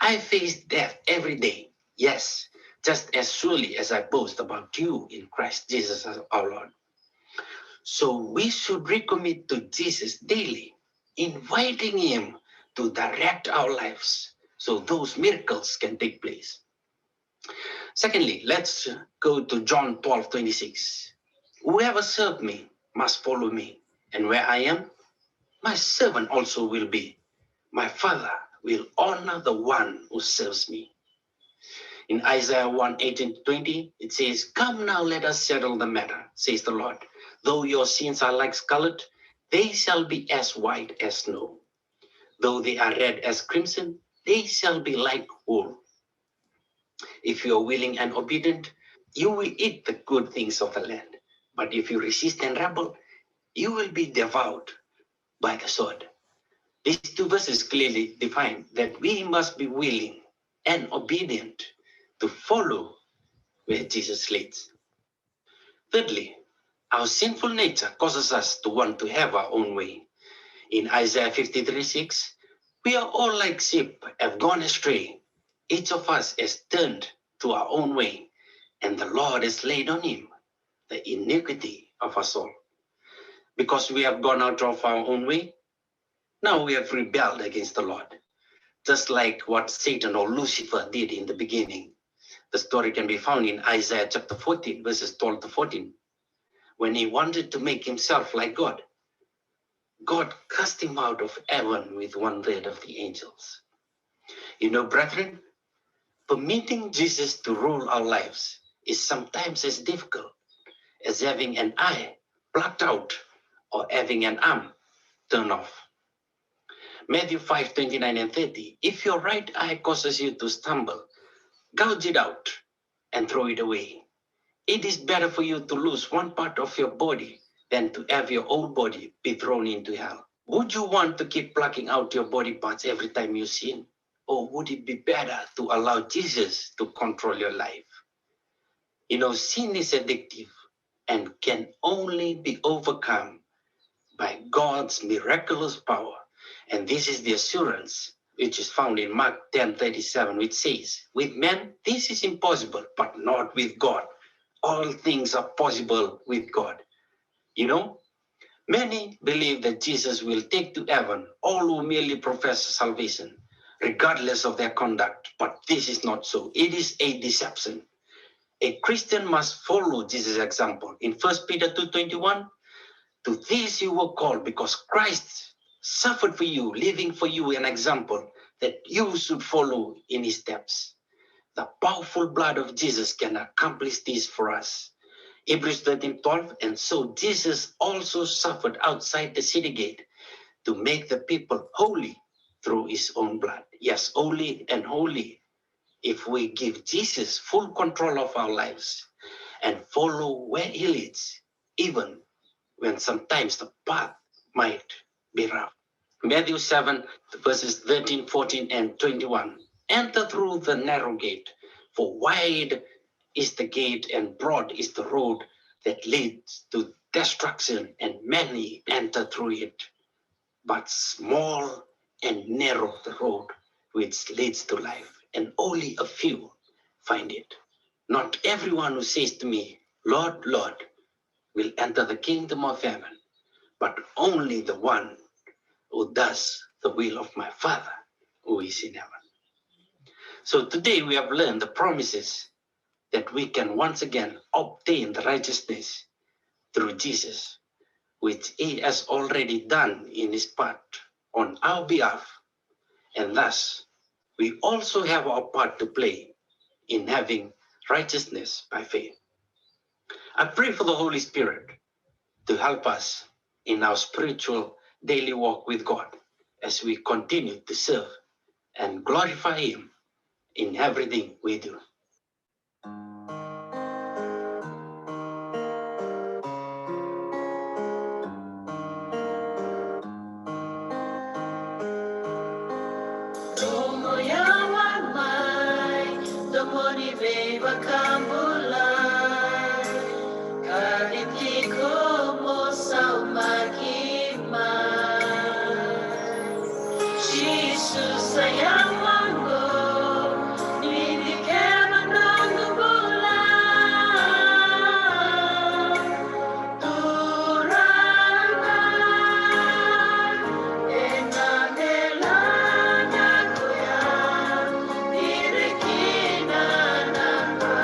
Speaker 14: I face death every day, yes, just as surely as I boast about you in Christ Jesus our Lord. So we should recommit to Jesus daily, inviting him to direct our lives so those miracles can take place. Secondly, let's go to John 12:26. Whoever served me must follow me, and where I am, my servant also will be. My Father will honor the one who serves me. In Isaiah 1:18-20, it says, Come now, let us settle the matter, says the Lord. Though your sins are like scarlet, they shall be as white as snow. Though they are red as crimson, they shall be like wool. If you are willing and obedient, you will eat the good things of the land. But if you resist and rebel, you will be devoured by the sword. These two verses clearly define that we must be willing and obedient to follow where Jesus leads. Thirdly, our sinful nature causes us to want to have our own way. In Isaiah 53:6, we are all like sheep, have gone astray. Each of us has turned to our own way, and the Lord has laid on him the iniquity of us all. Because we have gone out of our own way, now we have rebelled against the Lord, just like what Satan or Lucifer did in the beginning. The story can be found in Isaiah chapter 14, verses 12-14. When he wanted to make himself like God, God cast him out of heaven with 1/3 of the angels. You know, brethren, permitting Jesus to rule our lives is sometimes as difficult as having an eye plucked out or having an arm turned off. Matthew 5:29-30. If your right eye causes you to stumble, gouge it out and throw it away. It is better for you to lose one part of your body than to have your whole body be thrown into hell. Would you want to keep plucking out your body parts every time you sin? Or would it be better to allow Jesus to control your life? You know, sin is addictive and can only be overcome by God's miraculous power. And this is the assurance which is found in Mark 10:37, which says, with men, this is impossible, but not with God. All things are possible with God. You know, many believe that Jesus will take to heaven all who merely profess salvation, regardless of their conduct. But this is not so. It is a deception. A Christian must follow Jesus' example. In 1 Peter 2:21, to this you were called because Christ suffered for you, leaving for you an example that you should follow in his steps. The powerful blood of Jesus can accomplish this for us. Hebrews 13:12, and so Jesus also suffered outside the city gate to make the people holy through his own blood. Yes, holy and holy. If we give Jesus full control of our lives and follow where he leads, even when sometimes the path might be rough. Matthew 7, verses 13, 14-21. Enter through the narrow gate, for wide is the gate and broad is the road that leads to destruction, and many enter through it. But small and narrow the road which leads to life, and only a few find it. Not everyone who says to me, Lord, Lord, will enter the kingdom of heaven, but only the one who does the will of my Father who is in heaven. So today we have learned the promises that we can once again obtain the righteousness through Jesus, which he has already done in his part on our behalf. And thus, we also have our part to play in having righteousness by faith. I pray for the Holy Spirit to help us in our spiritual daily walk with God as we continue to serve and glorify him in everything we do.
Speaker 10: ni beba kambulan Karitiko mo sa umakiman Jesus sayang manggo Ni keman ng bulan Turangan Enanelanya kuya Dirikina nanga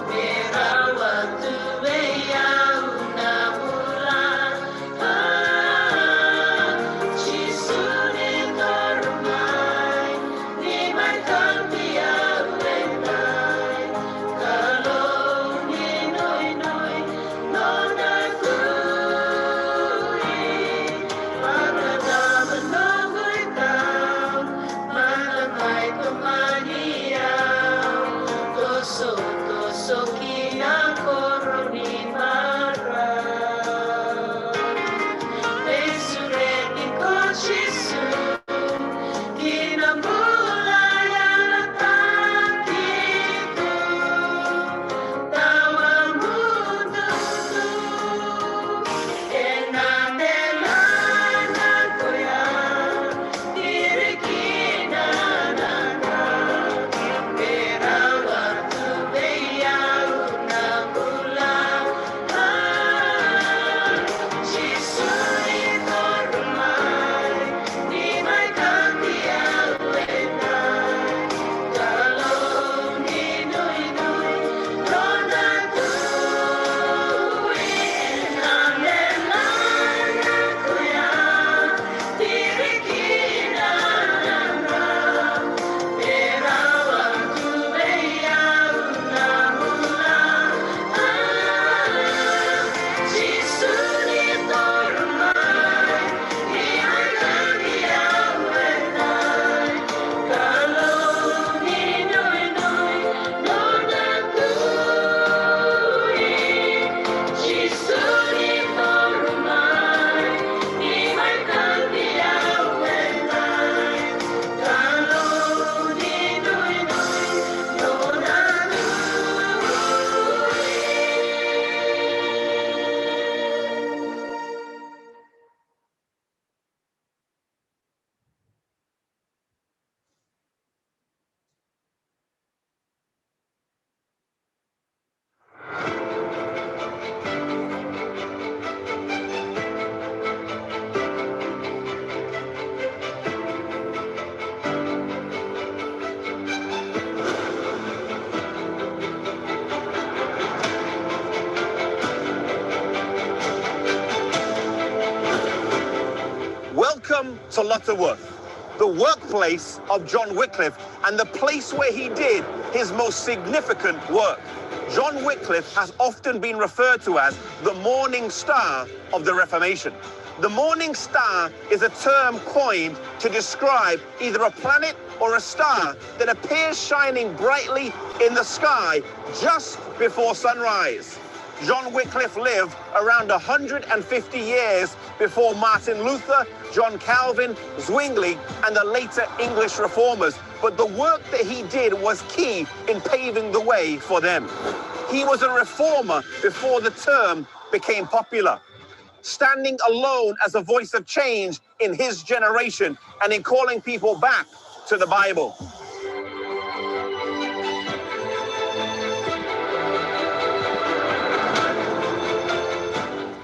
Speaker 10: Merawat tuweyau na bulan Chisuni tormay Ni may kampiyaw enay Kalau ninoy-noy nonagui Pagkadaman no'y ikaw Malamay kumaniyaw Tusok-tusokin ang koroni maraw Resurrecting ko, Jesus Kinabulayan at takito Tawang mundo Enanelanan ko yan Dirikina nana Merawat tumayaw na bulan Sisu'y normal Di may kampiyaw enay Kalau ninoy-noy nonagtuwin Enanelanan ko yan Dirikina nana Merawat tumayaw na bulan Sisu'y normal Di may kampiyaw enay Kalau ninoy-noy nonagtuwin Sisu'y normal Di may kampiyaw enay Kalau ninoy-noy
Speaker 15: Welcome to Lutterworth, the workplace of John Wycliffe and the place where he did his most significant work. John Wycliffe has often been referred to as the morning star of the Reformation. The morning star is a term coined to describe either a planet or a star that appears shining brightly in the sky just before sunrise. John Wycliffe lived around 150 years before Martin Luther, John Calvin, Zwingli, and the later English reformers. But the work that he did was key in paving the way for them. He was a reformer before the term became popular, standing alone as a voice of change in his generation and in calling people back to the Bible.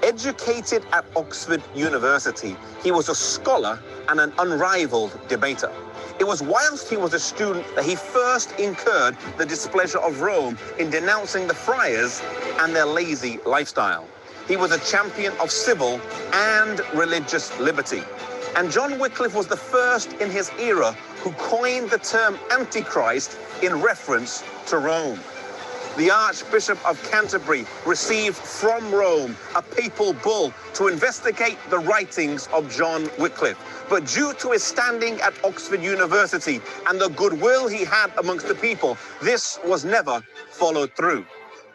Speaker 15: Educated at Oxford University, he was a scholar and an unrivaled debater. It was whilst he was a student that he first incurred the displeasure of Rome in denouncing the friars and their lazy lifestyle. He was a champion of civil and religious liberty. And John Wycliffe was the first in his era who coined the term Antichrist in reference to Rome. The Archbishop of Canterbury received from Rome a papal bull to investigate the writings of John Wycliffe. But due to his standing at Oxford University and the goodwill he had amongst the people, this was never followed through.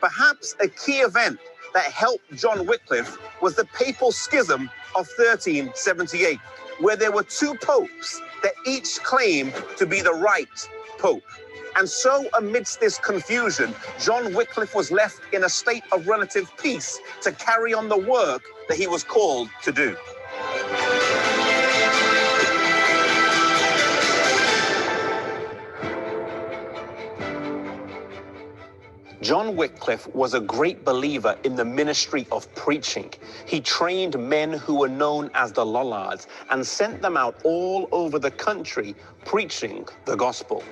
Speaker 15: Perhaps a key event that helped John Wycliffe was the papal schism of 1378, where there were two popes that each claimed to be the right pope. And so, amidst this confusion, John Wycliffe was left in a state of relative peace to carry on the work that he was called to do. John Wycliffe was a great believer in the ministry of preaching. He trained men who were known as the Lollards and sent them out all over the country preaching the gospel.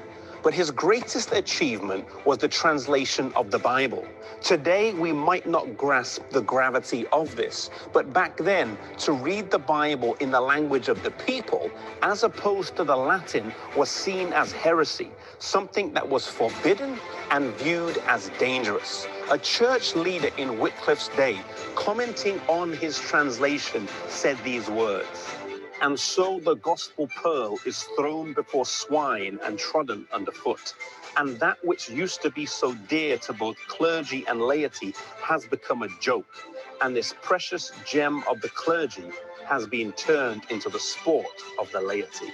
Speaker 15: But his greatest achievement was the translation of the Bible. Today, we might not grasp the gravity of this, but back then, to read the Bible in the language of the people, as opposed to the Latin, was seen as heresy, something that was forbidden and viewed as dangerous. A church leader in Wycliffe's day, commenting on his translation, said these words: "And so the gospel pearl is thrown before swine and trodden underfoot. And that which used to be so dear to both clergy and laity has become a joke. And this precious gem of the clergy has been turned into the sport of the laity."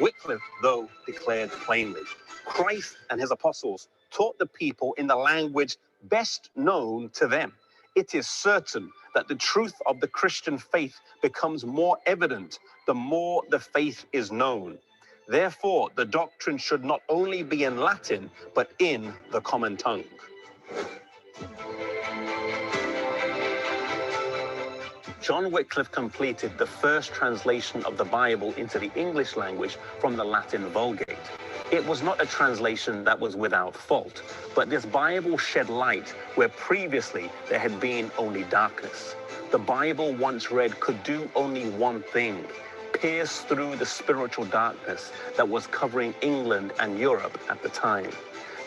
Speaker 15: Wycliffe, though, declared plainly, Christ and his apostles taught the people in the language best known to them. It is certain that the truth of the Christian faith becomes more evident the more the faith is known. Therefore, the doctrine should not only be in Latin, but in the common tongue. John Wycliffe completed the first translation of the Bible into the English language from the Latin Vulgate. It was not a translation that was without fault, but this Bible shed light where previously there had been only darkness. The Bible once read could do only one thing: pierce through the spiritual darkness that was covering England and Europe at the time.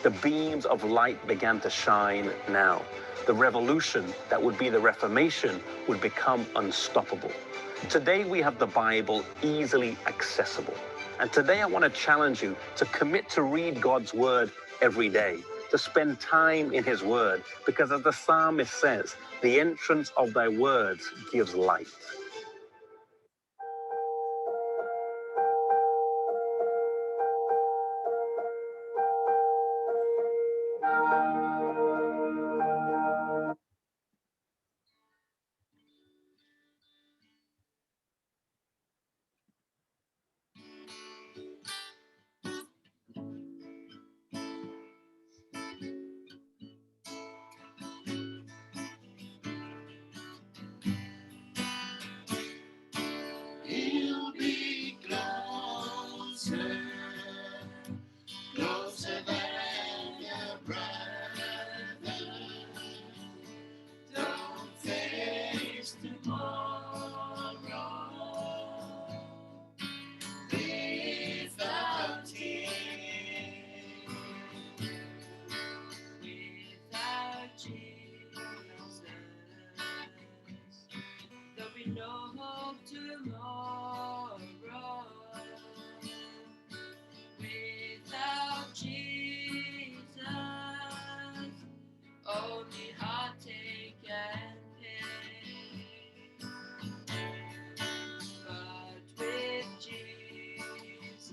Speaker 15: The beams of light began to shine now. The revolution that would be the Reformation would become unstoppable. Today we have the Bible easily accessible. And today I want to challenge you to commit to read God's word every day, to spend time in his word, because as the psalmist says, the entrance of thy words gives light.
Speaker 10: He'll be closer, closer than your brother. Don't face tomorrow without him. Without Jesus, there'll be no hope tomorrow. Without Jesus, only heartache and pain. But with Jesus,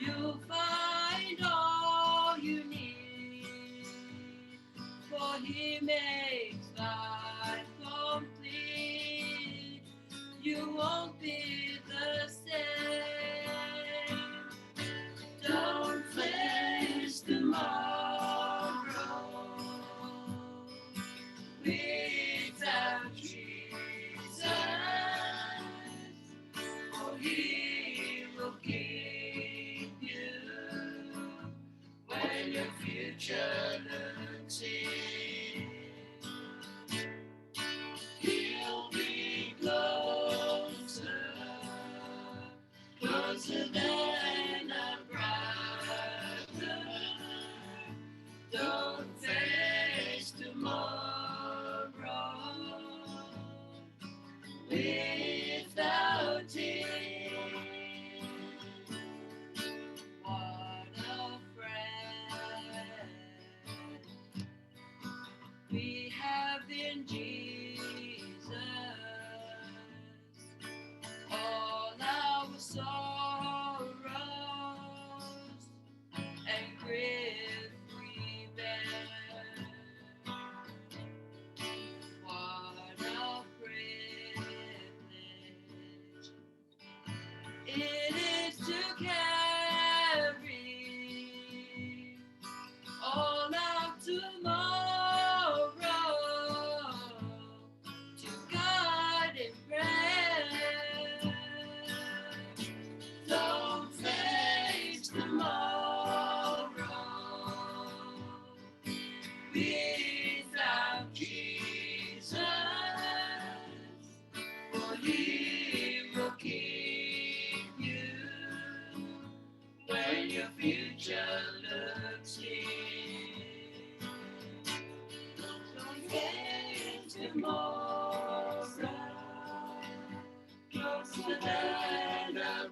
Speaker 10: you'll find all you need, for he makes life complete. You won't be the same. Don't face tomorrow without Jesus, for he will keep you when your future looks in. He'll be closer, closer than a brother. Don't face tomorrow without him. What a friend we have in Jesus. All our sorrows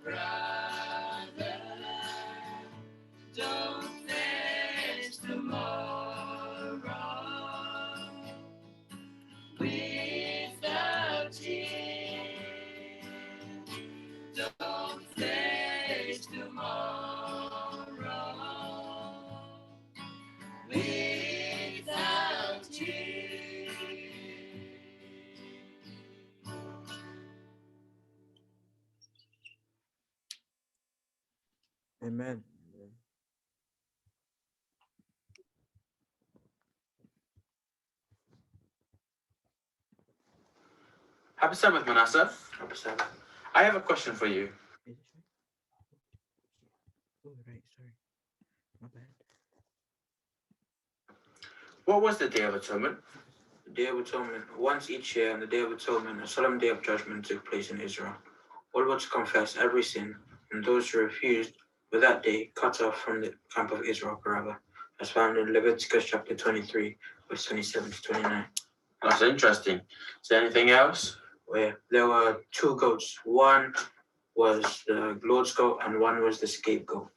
Speaker 10: brother, don't face tomorrow without tears. Don't face tomorrow without tears.
Speaker 16: Amen.
Speaker 17: Happy Sabbath, Manasseh. Happy Sabbath. I have a question for you.
Speaker 16: Oh, right, sorry. My bad.
Speaker 17: What was the Day of Atonement?
Speaker 18: The Day of Atonement. Once each year on the Day of Atonement, a solemn day of judgment took place in Israel. All were to confess every sin, and those who refused were that day cut off from the camp of Israel forever, as found in Leviticus chapter 23, verse 27 to 29.
Speaker 17: That's interesting. Is there anything else?
Speaker 18: Where there were two goats. One was the Lord's goat, and one was the scapegoat,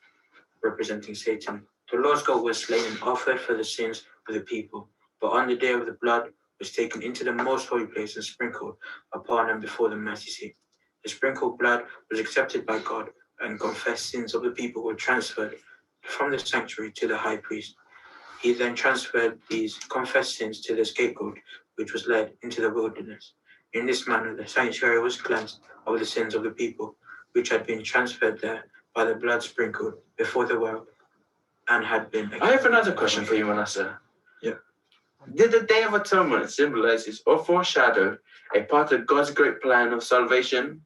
Speaker 18: representing Satan. The Lord's goat was slain and offered for the sins of the people, but on the day of the blood was taken into the most holy place and sprinkled upon and before the mercy seat. The sprinkled blood was accepted by God, and confessed sins of the people were transferred from the sanctuary to the high priest. He then transferred these confessed sins to the scapegoat, which was led into the wilderness. In this manner, the sanctuary was cleansed of the sins of the people, which had been transferred there by the blood sprinkled before the world and had been.
Speaker 17: I have another question for you, Manasseh.
Speaker 18: Yeah.
Speaker 17: Did the Day of Atonement symbolizes or foreshadow a part of God's great plan of salvation,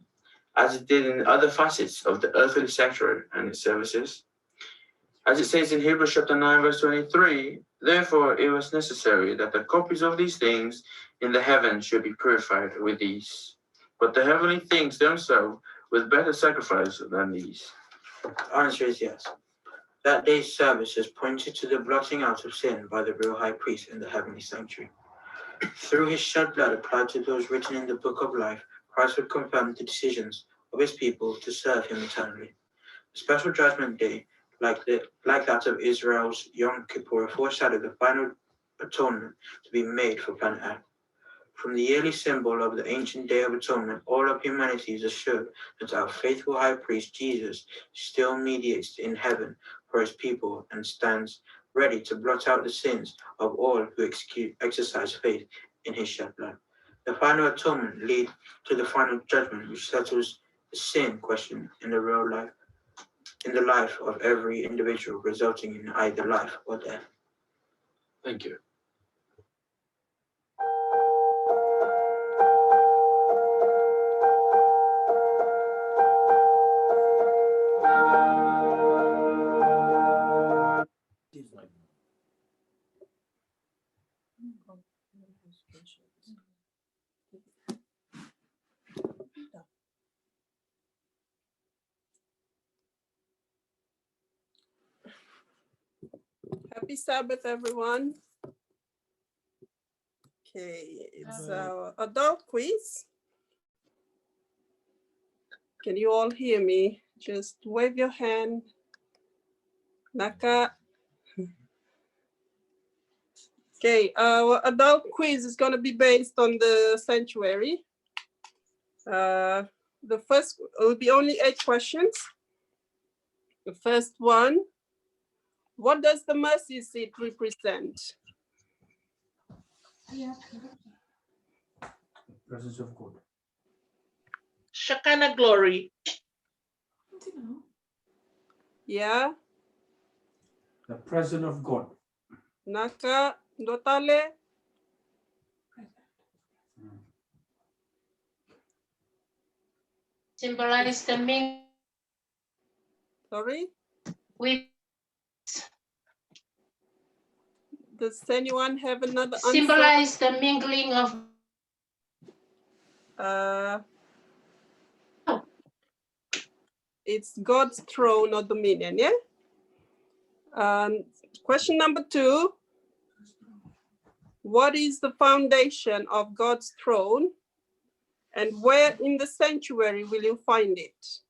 Speaker 17: as it did in other facets of the earthly sanctuary and its services? As it says in Hebrews chapter 9, verse 23, therefore it was necessary that the copies of these things in the heavens should be purified with these. But the heavenly things themselves with better sacrifice than these.
Speaker 18: The answer is yes. That day's services pointed to the blotting out of sin by the real high priest in the heavenly sanctuary. Through his shed blood applied to those written in the book of life, Christ would confirm the decisions of his people to serve him eternally. The special judgment day, like that of Israel's Yom Kippur, foreshadowed the final atonement to be made for planet Earth. From the yearly symbol of the ancient Day of Atonement, all of humanity is assured that our faithful high priest Jesus still mediates in heaven for his people and stands ready to blot out the sins of all who exercise faith in his shed blood. The final atonement leads to the final judgment, which settles the sin question in the real life, in the life of every individual, resulting in either life or death.
Speaker 17: Thank you.
Speaker 19: Happy Sabbath, everyone. Okay, it's our adult quiz. Can you all hear me? Just wave your hand. Naka. Okay, our adult quiz is going to be based on the sanctuary. The first will be only 8 questions. The first one, what does the mercy seat represent?
Speaker 1: Presence of God.
Speaker 20: Shekinah glory.
Speaker 19: Yeah.
Speaker 1: The presence of God.
Speaker 19: Naka, Dotale.
Speaker 20: Symbolize the ming.
Speaker 19: Sorry?
Speaker 20: With
Speaker 19: Does anyone have another answer?
Speaker 20: symbolize the mingling of.
Speaker 19: It's God's throne or dominion, yeah? Question number 2. What is the foundation of God's throne? And where in the sanctuary will you find it?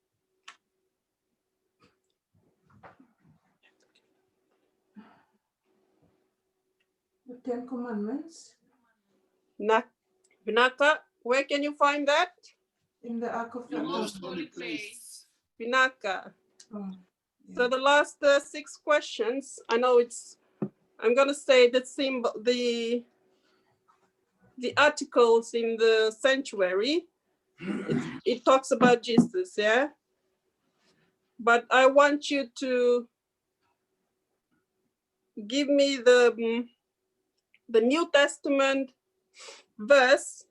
Speaker 21: The Ten Commandments.
Speaker 19: Vinaka, where can you find that?
Speaker 21: In the Ark of the
Speaker 5: most holy place.
Speaker 19: Vinaka.
Speaker 21: Oh,
Speaker 19: So the last 6 questions, I know I'm gonna say the symbol, the articles in the sanctuary, it talks about Jesus, yeah? But I want you to give me the New Testament verse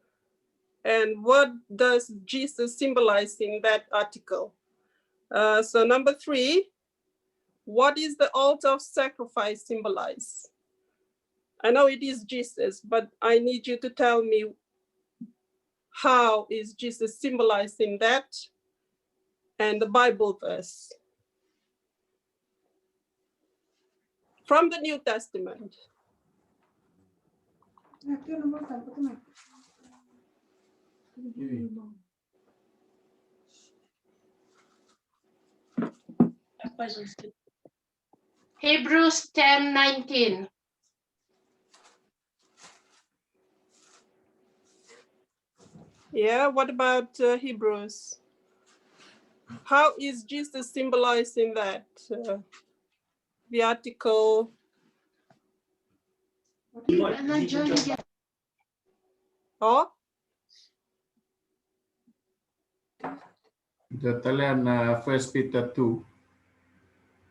Speaker 19: and what does Jesus symbolize in that article. So number 3, what is the altar of sacrifice symbolize? I know it is Jesus, but I need you to tell me how is Jesus symbolized in that and the Bible verse from the New Testament.
Speaker 20: Hebrews 10:19.
Speaker 19: Yeah, what about Hebrews? How is Jesus symbolized in that? The article. Oh?
Speaker 13: Talian 1 Peter 2.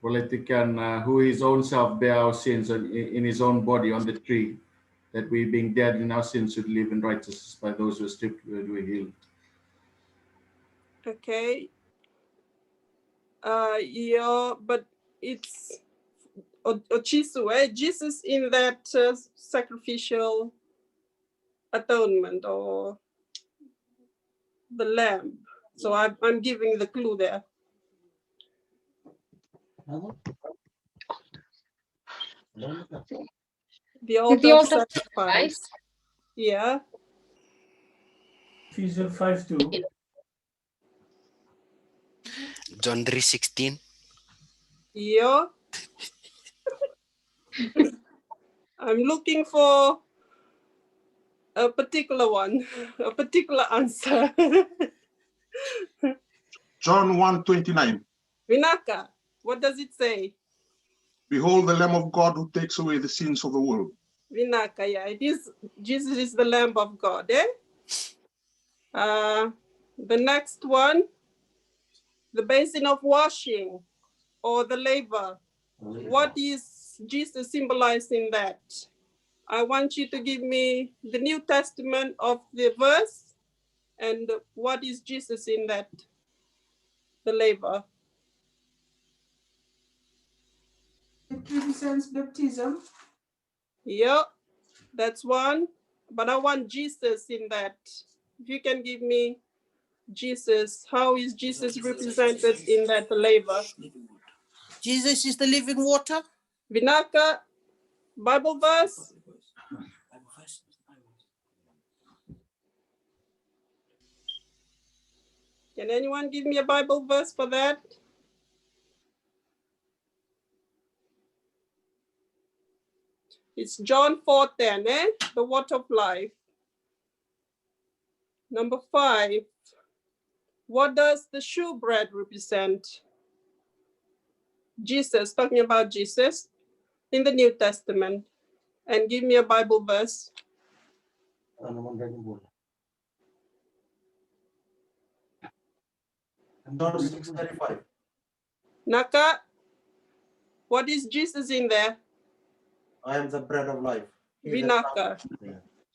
Speaker 13: Politician who his own self bear our sins in his own body on the tree, that we being dead in our sins should live in righteousness, by those who are stripped were healed.
Speaker 19: Okay. Yeah, but it's Jesus in that sacrificial atonement or the lamb. So I'm giving the clue there. The altar of sacrifice. Yeah.
Speaker 1: Ephesians 5:2.
Speaker 22: John 3:16.
Speaker 19: Yeah. I'm looking for a particular one, a particular answer.
Speaker 23: John 1:29.
Speaker 19: Vinaka, what does it say?
Speaker 23: Behold the Lamb of God who takes away the sins of the world.
Speaker 19: Vinaka, yeah, it is. Jesus is the Lamb of God, eh? The next one, the basin of washing or the laver. What is Jesus symbolized in that? I want you to give me the New Testament of the verse and what is Jesus in that, the laver.
Speaker 21: It represents baptism.
Speaker 19: Yeah, that's one. But I want Jesus in that. If you can give me Jesus, how is Jesus represented in that laver?
Speaker 24: Jesus is the living water.
Speaker 19: Vinaka, Bible verse. Can anyone give me a Bible verse for that? It's John 4:10, eh? The water of life. Number 5. What does the shewbread represent? Jesus, talking about Jesus in the New Testament. And give me a Bible verse.
Speaker 23: John 6:35.
Speaker 19: Naka, what is Jesus in there?
Speaker 23: I am the bread of life.
Speaker 19: Vinaka.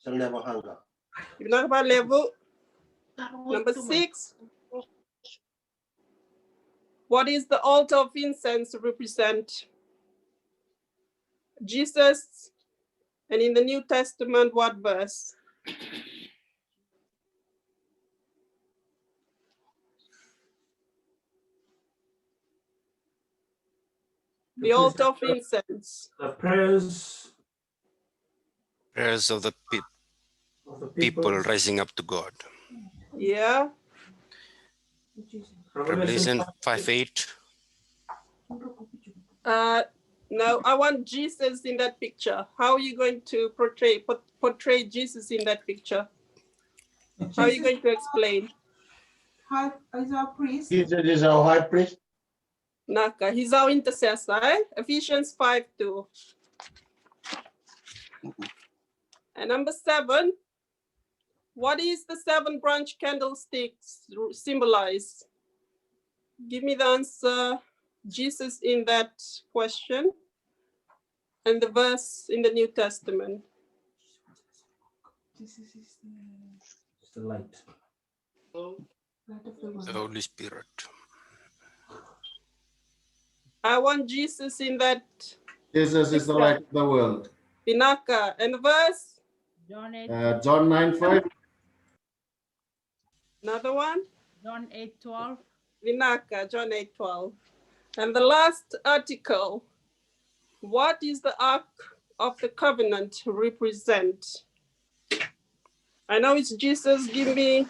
Speaker 23: Shall never hunger.
Speaker 19: Vinaka level. Number 6. What is the altar of incense represent? Jesus. And in the New Testament, what verse? The altar of incense.
Speaker 1: The prayers
Speaker 22: Prayers of the people rising up to God.
Speaker 19: Yeah.
Speaker 22: Revelation 5:8.
Speaker 19: No, I want Jesus in that picture. How are you going to portray Jesus in that picture? How are you going to explain?
Speaker 21: Is our priest.
Speaker 2: Jesus is our high priest.
Speaker 19: Naka, he's our intercessor. Eh? Ephesians 5:2. And number 7, what is the 7 branch candlesticks symbolize? Give me the answer, Jesus in that question, and the verse in the New Testament.
Speaker 21: Jesus is
Speaker 1: the light.
Speaker 21: light of the world.
Speaker 22: The Holy Spirit.
Speaker 19: I want Jesus in that.
Speaker 13: Jesus is the light of the world.
Speaker 19: Pinaka, and the verse?
Speaker 3: John 8.
Speaker 13: John 9:5.
Speaker 19: Another one?
Speaker 3: John 8:12.
Speaker 19: Vinaka, John 8:12. And the last article, what is the Ark of the Covenant represent? I know it's Jesus. Give me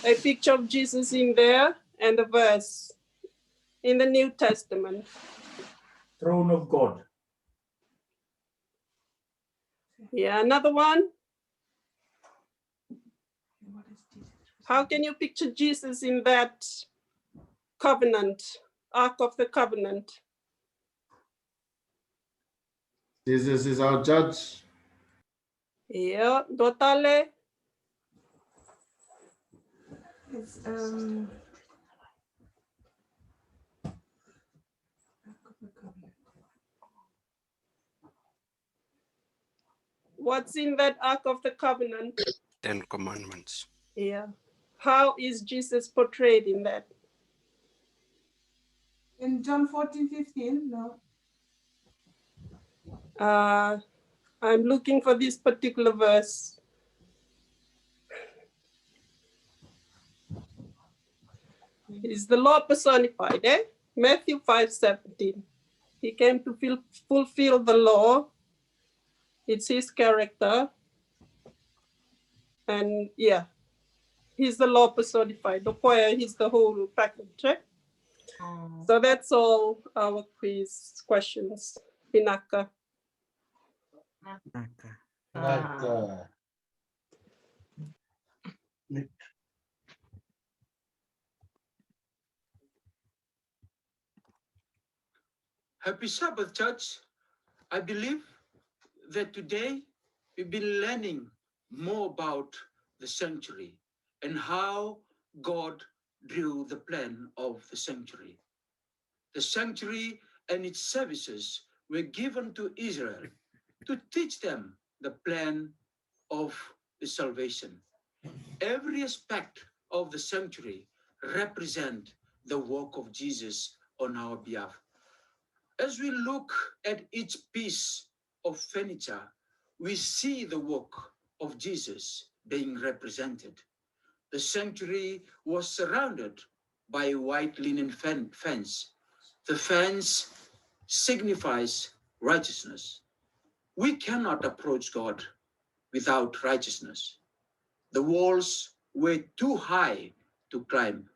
Speaker 19: a picture of Jesus in there and a verse in the New Testament.
Speaker 1: Throne of God.
Speaker 19: Yeah, another one. How can you picture Jesus in that covenant, Ark of the Covenant?
Speaker 13: Jesus is our judge.
Speaker 19: Yeah, Dotale.
Speaker 21: It's
Speaker 19: What's in that Ark of the Covenant?
Speaker 22: 10 Commandments.
Speaker 19: Yeah. How is Jesus portrayed in that?
Speaker 21: in John 14:15. No.
Speaker 19: I'm looking for this particular verse. Is the law personified, eh? Matthew 5:17. He came to fulfill the law. It's his character. And yeah, he's the law personified. The choir, he's the whole package. Eh? So that's all our quiz questions. Pinaka.
Speaker 18: Happy Sabbath, church. I believe that today we've been learning more about the sanctuary and how God drew the plan of the sanctuary. The sanctuary and its services were given to Israel to teach them the plan of the salvation. Every aspect of the sanctuary represents the work of Jesus on our behalf. As we look at each piece of furniture, we see the work of Jesus being represented. The sanctuary was surrounded by a white linen fence. The fence signifies righteousness. We cannot approach God without righteousness. The walls were too high to climb.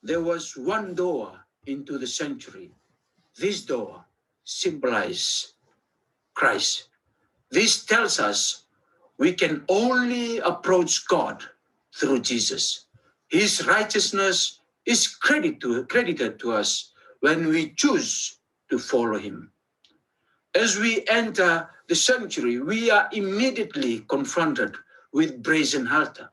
Speaker 18: There was one door into the sanctuary. This door symbolizes Christ. This tells us we can only approach God through Jesus. His righteousness is credited to us when we choose to follow him. As we enter the sanctuary, we are immediately confronted with brazen altar.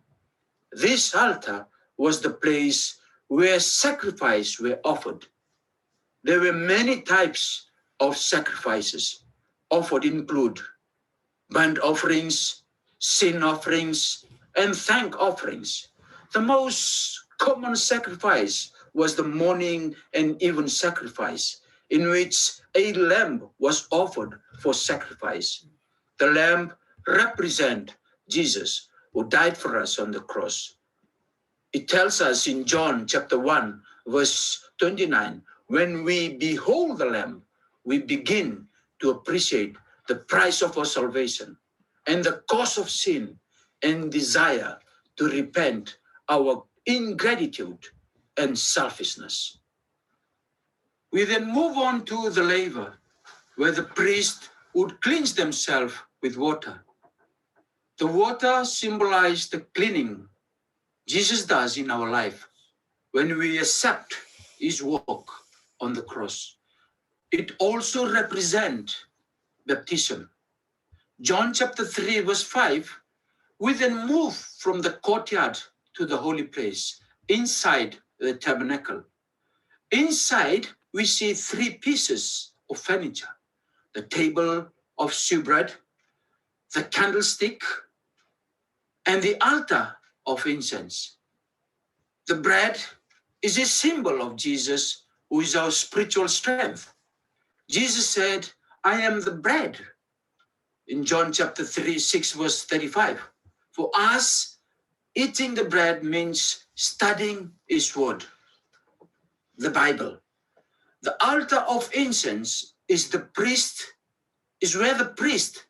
Speaker 18: This altar was the place where sacrifices were offered. There were many types of sacrifices offered include burnt offerings, sin offerings, and thank offerings. The most common sacrifice was the morning and even sacrifice, in which a lamb was offered for sacrifice. The lamb represents Jesus, who died for us on the cross. It tells us in John chapter 1, verse 29, when we behold the Lamb, we begin to appreciate the price of our salvation and the cost of sin and desire to repent our ingratitude and selfishness.
Speaker 2: We then move on to the laver, where the priest would cleanse themselves with water. The water symbolized the cleaning Jesus does in our life when we accept his work on the cross. It also represents baptism. John chapter 3, verse 5, we then move from the courtyard to the holy place, inside the tabernacle. Inside, we see three pieces of furniture: the table of shewbread, the candlestick, and the altar of incense. The bread is a symbol of Jesus, who is our spiritual strength. Jesus said, I am the bread, in John chapter 3, 6, verse 35. For us, eating the bread means studying his word, the Bible. The altar of incense is where the priest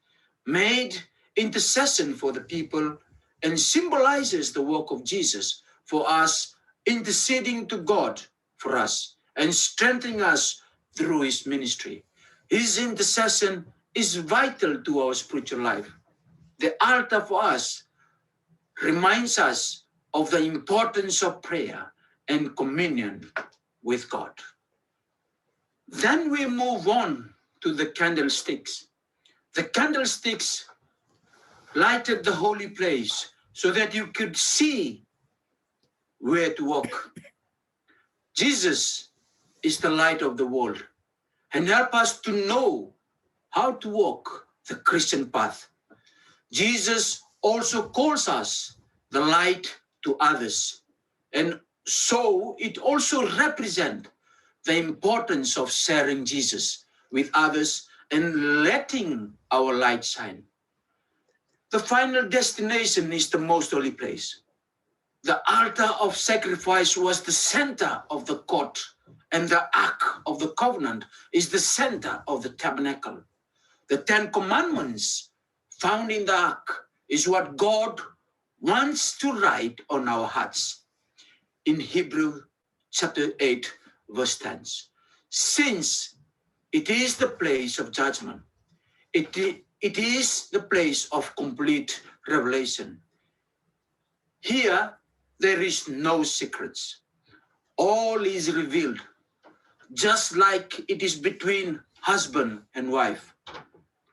Speaker 2: made intercession for the people and symbolizes the work of Jesus for us, interceding to God for us and strengthening us through his ministry. His intercession is vital to our spiritual life. The altar for us reminds us of the importance of prayer and communion with God. Then we move on to the candlesticks. The candlesticks lighted the holy place so that you could see where to walk. Jesus is the light of the world and help us to know how to walk the Christian path. Jesus also calls us the light to others, and so it also represents the importance of sharing Jesus with others and letting our light shine. The final destination is the most holy place. The altar of sacrifice was the center of the court, and the Ark of the Covenant is the center of the tabernacle. The 10 Commandments found in the Ark is what God wants to write on our hearts. In Hebrews chapter 8, verse 10. Since it is the place of judgment, it is the place of complete revelation. Here, there is no secrets. All is revealed, just like it is between husband and wife.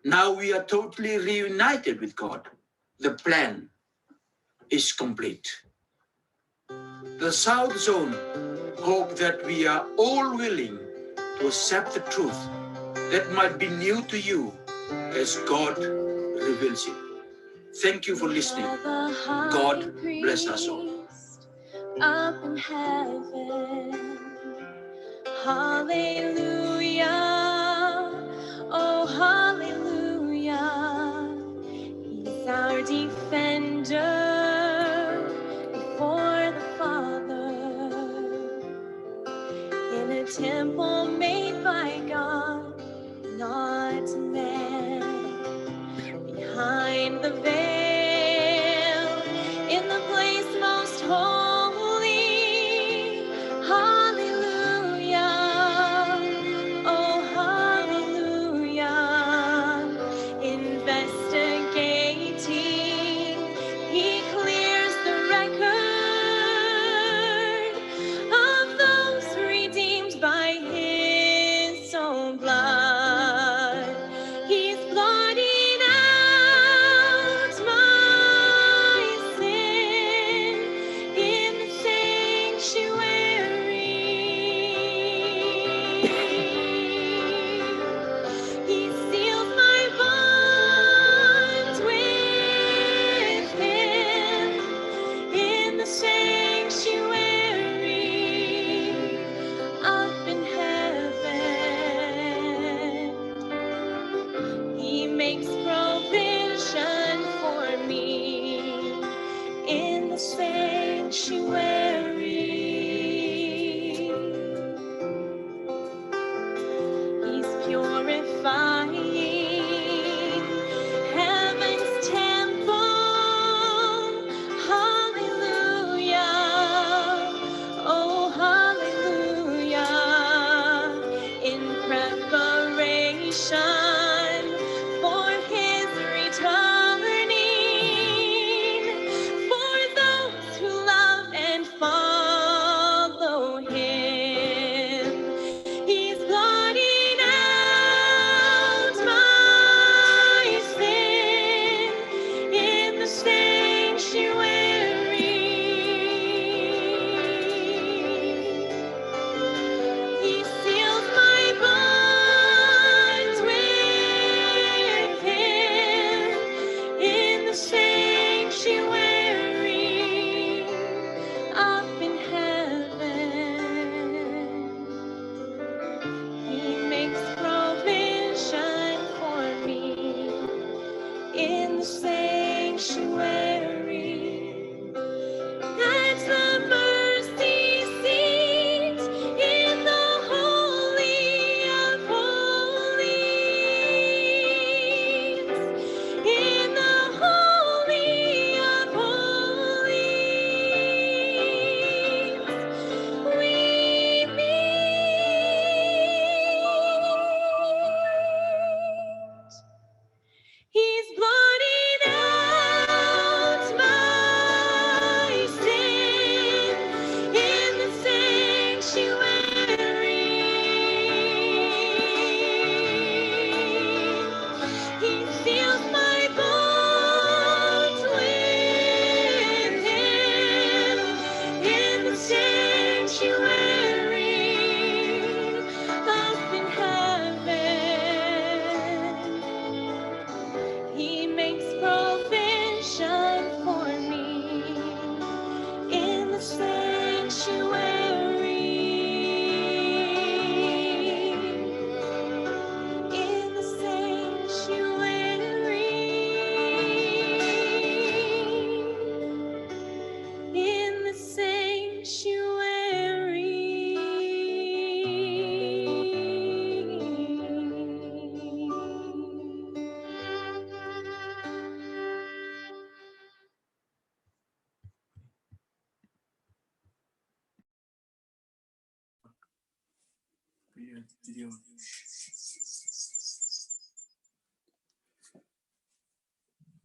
Speaker 2: Now we are totally reunited with God. The plan is complete. The South Zone hope that we are all willing to accept the truth that might be new to you as God reveals it. Thank you for listening. God bless us all.
Speaker 10: Up in heaven, hallelujah, oh hallelujah, he's our defender before the Father, in a temple made by God, not man, behind the veil, in the place most holy.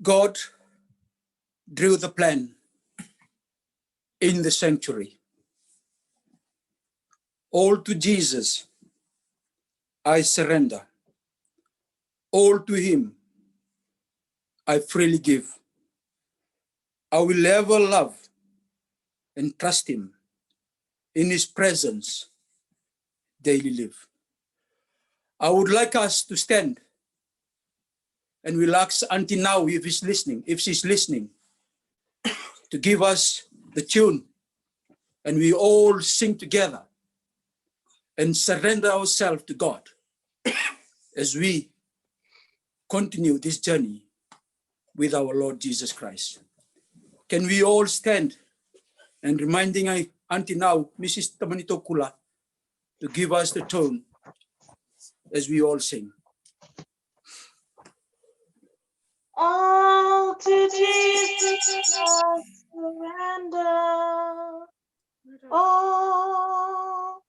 Speaker 1: God drew the plan in the sanctuary. All to Jesus I surrender. All to him I freely give. I will ever love and trust him. In his presence daily live. I would like us to stand, and we'll ask Auntie now if she's listening, to give us the tune, and we all sing together and surrender ourselves to God as we continue this journey with our Lord Jesus Christ. Can we all stand, and reminding Auntie now, Mrs. Tamanito Kula, to give us the tone as we all sing.
Speaker 5: All to Jesus I surrender. All,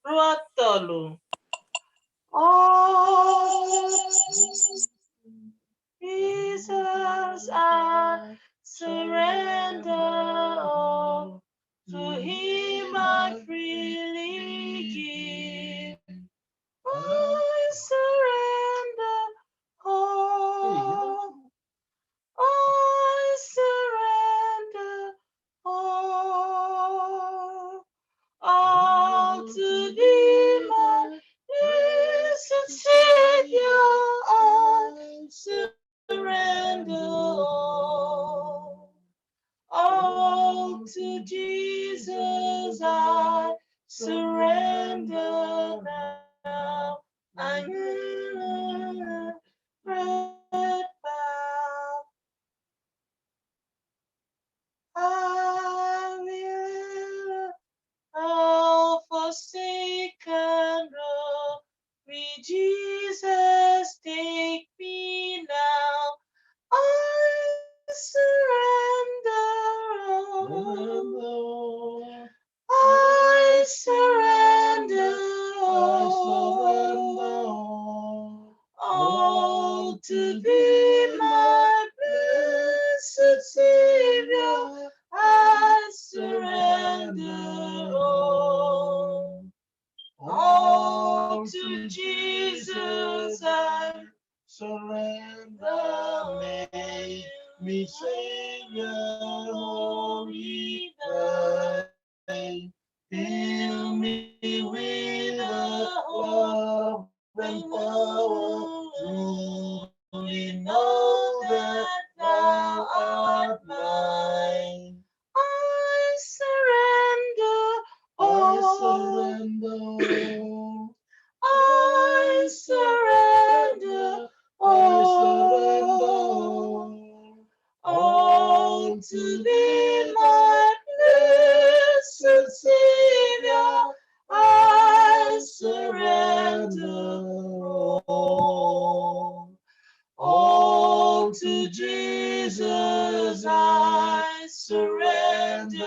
Speaker 5: Ruatolu. All Jesus I surrender. All to him I freely give. I surrender all. I surrender all to thee, my blessed Savior. I surrender all to Jesus. I surrender now. I I will all forsaken road. Me, Jesus, take me now. I surrender all. I surrender all to thee, my blessed Savior. I surrender all to Jesus. I surrender. Make me Savior, holy name. Fill me with the love and power to know that thou art mine. I surrender all. I surrender all to thee, my blessed Savior. I surrender all to Jesus. I surrender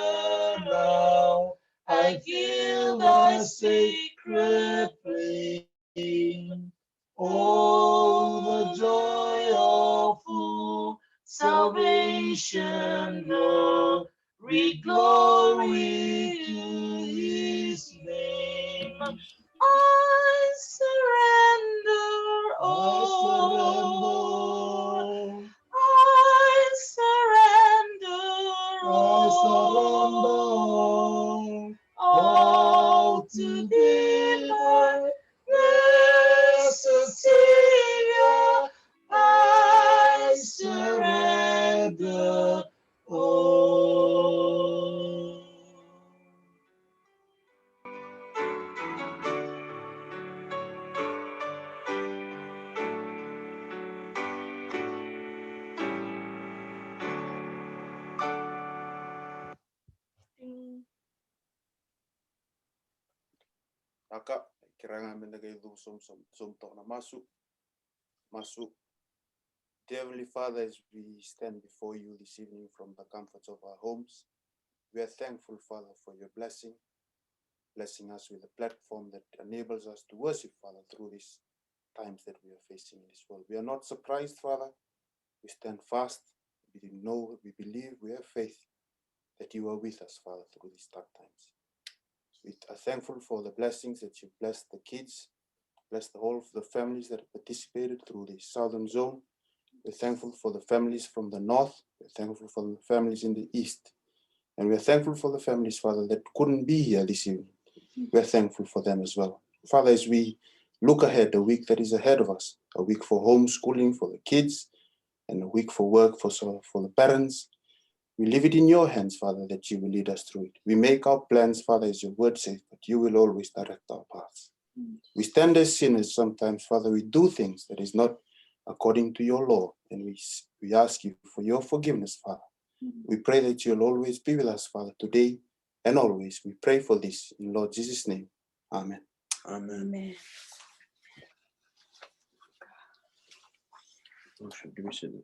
Speaker 5: now. I give thy sacred flame. Oh, the joy of full salvation, glory, glory to his name. I surrender all. I surrender all to thee, my blessed Savior. I surrender all.
Speaker 13: Kakak, kiranya mendagai itu sumtok na masuk. Dear Heavenly Father, as we stand before you this evening from the comforts of our homes, we are thankful, Father, for your blessing.
Speaker 4: blessing us with a platform that enables us to worship, Father, through these times that we are facing in this world. We are not surprised, Father. We stand fast. We know, we believe, we have faith that you are with us, Father, through these dark times. We are thankful for the blessings that you blessed the kids, bless the whole of the families that have participated through the Southern Zone. We're thankful for the families from the north. We're thankful for the families in the east. And we're thankful for the families, Father, that couldn't be here this evening. We're thankful for them as well. Father, as we look ahead, a week that is ahead of us, a week for homeschooling for the kids, and a week for work for the parents, we leave it in your hands, Father, that you will lead us through it. We make our plans, Father, as your word says, but you will always direct our paths. We stand as sinners sometimes, Father. We do things that is not according to your law, and we ask you for your forgiveness, Father. We pray that you'll always be with us, Father, today and always. We pray for this in Lord Jesus' name. Amen.
Speaker 16: Amen.
Speaker 4: Should we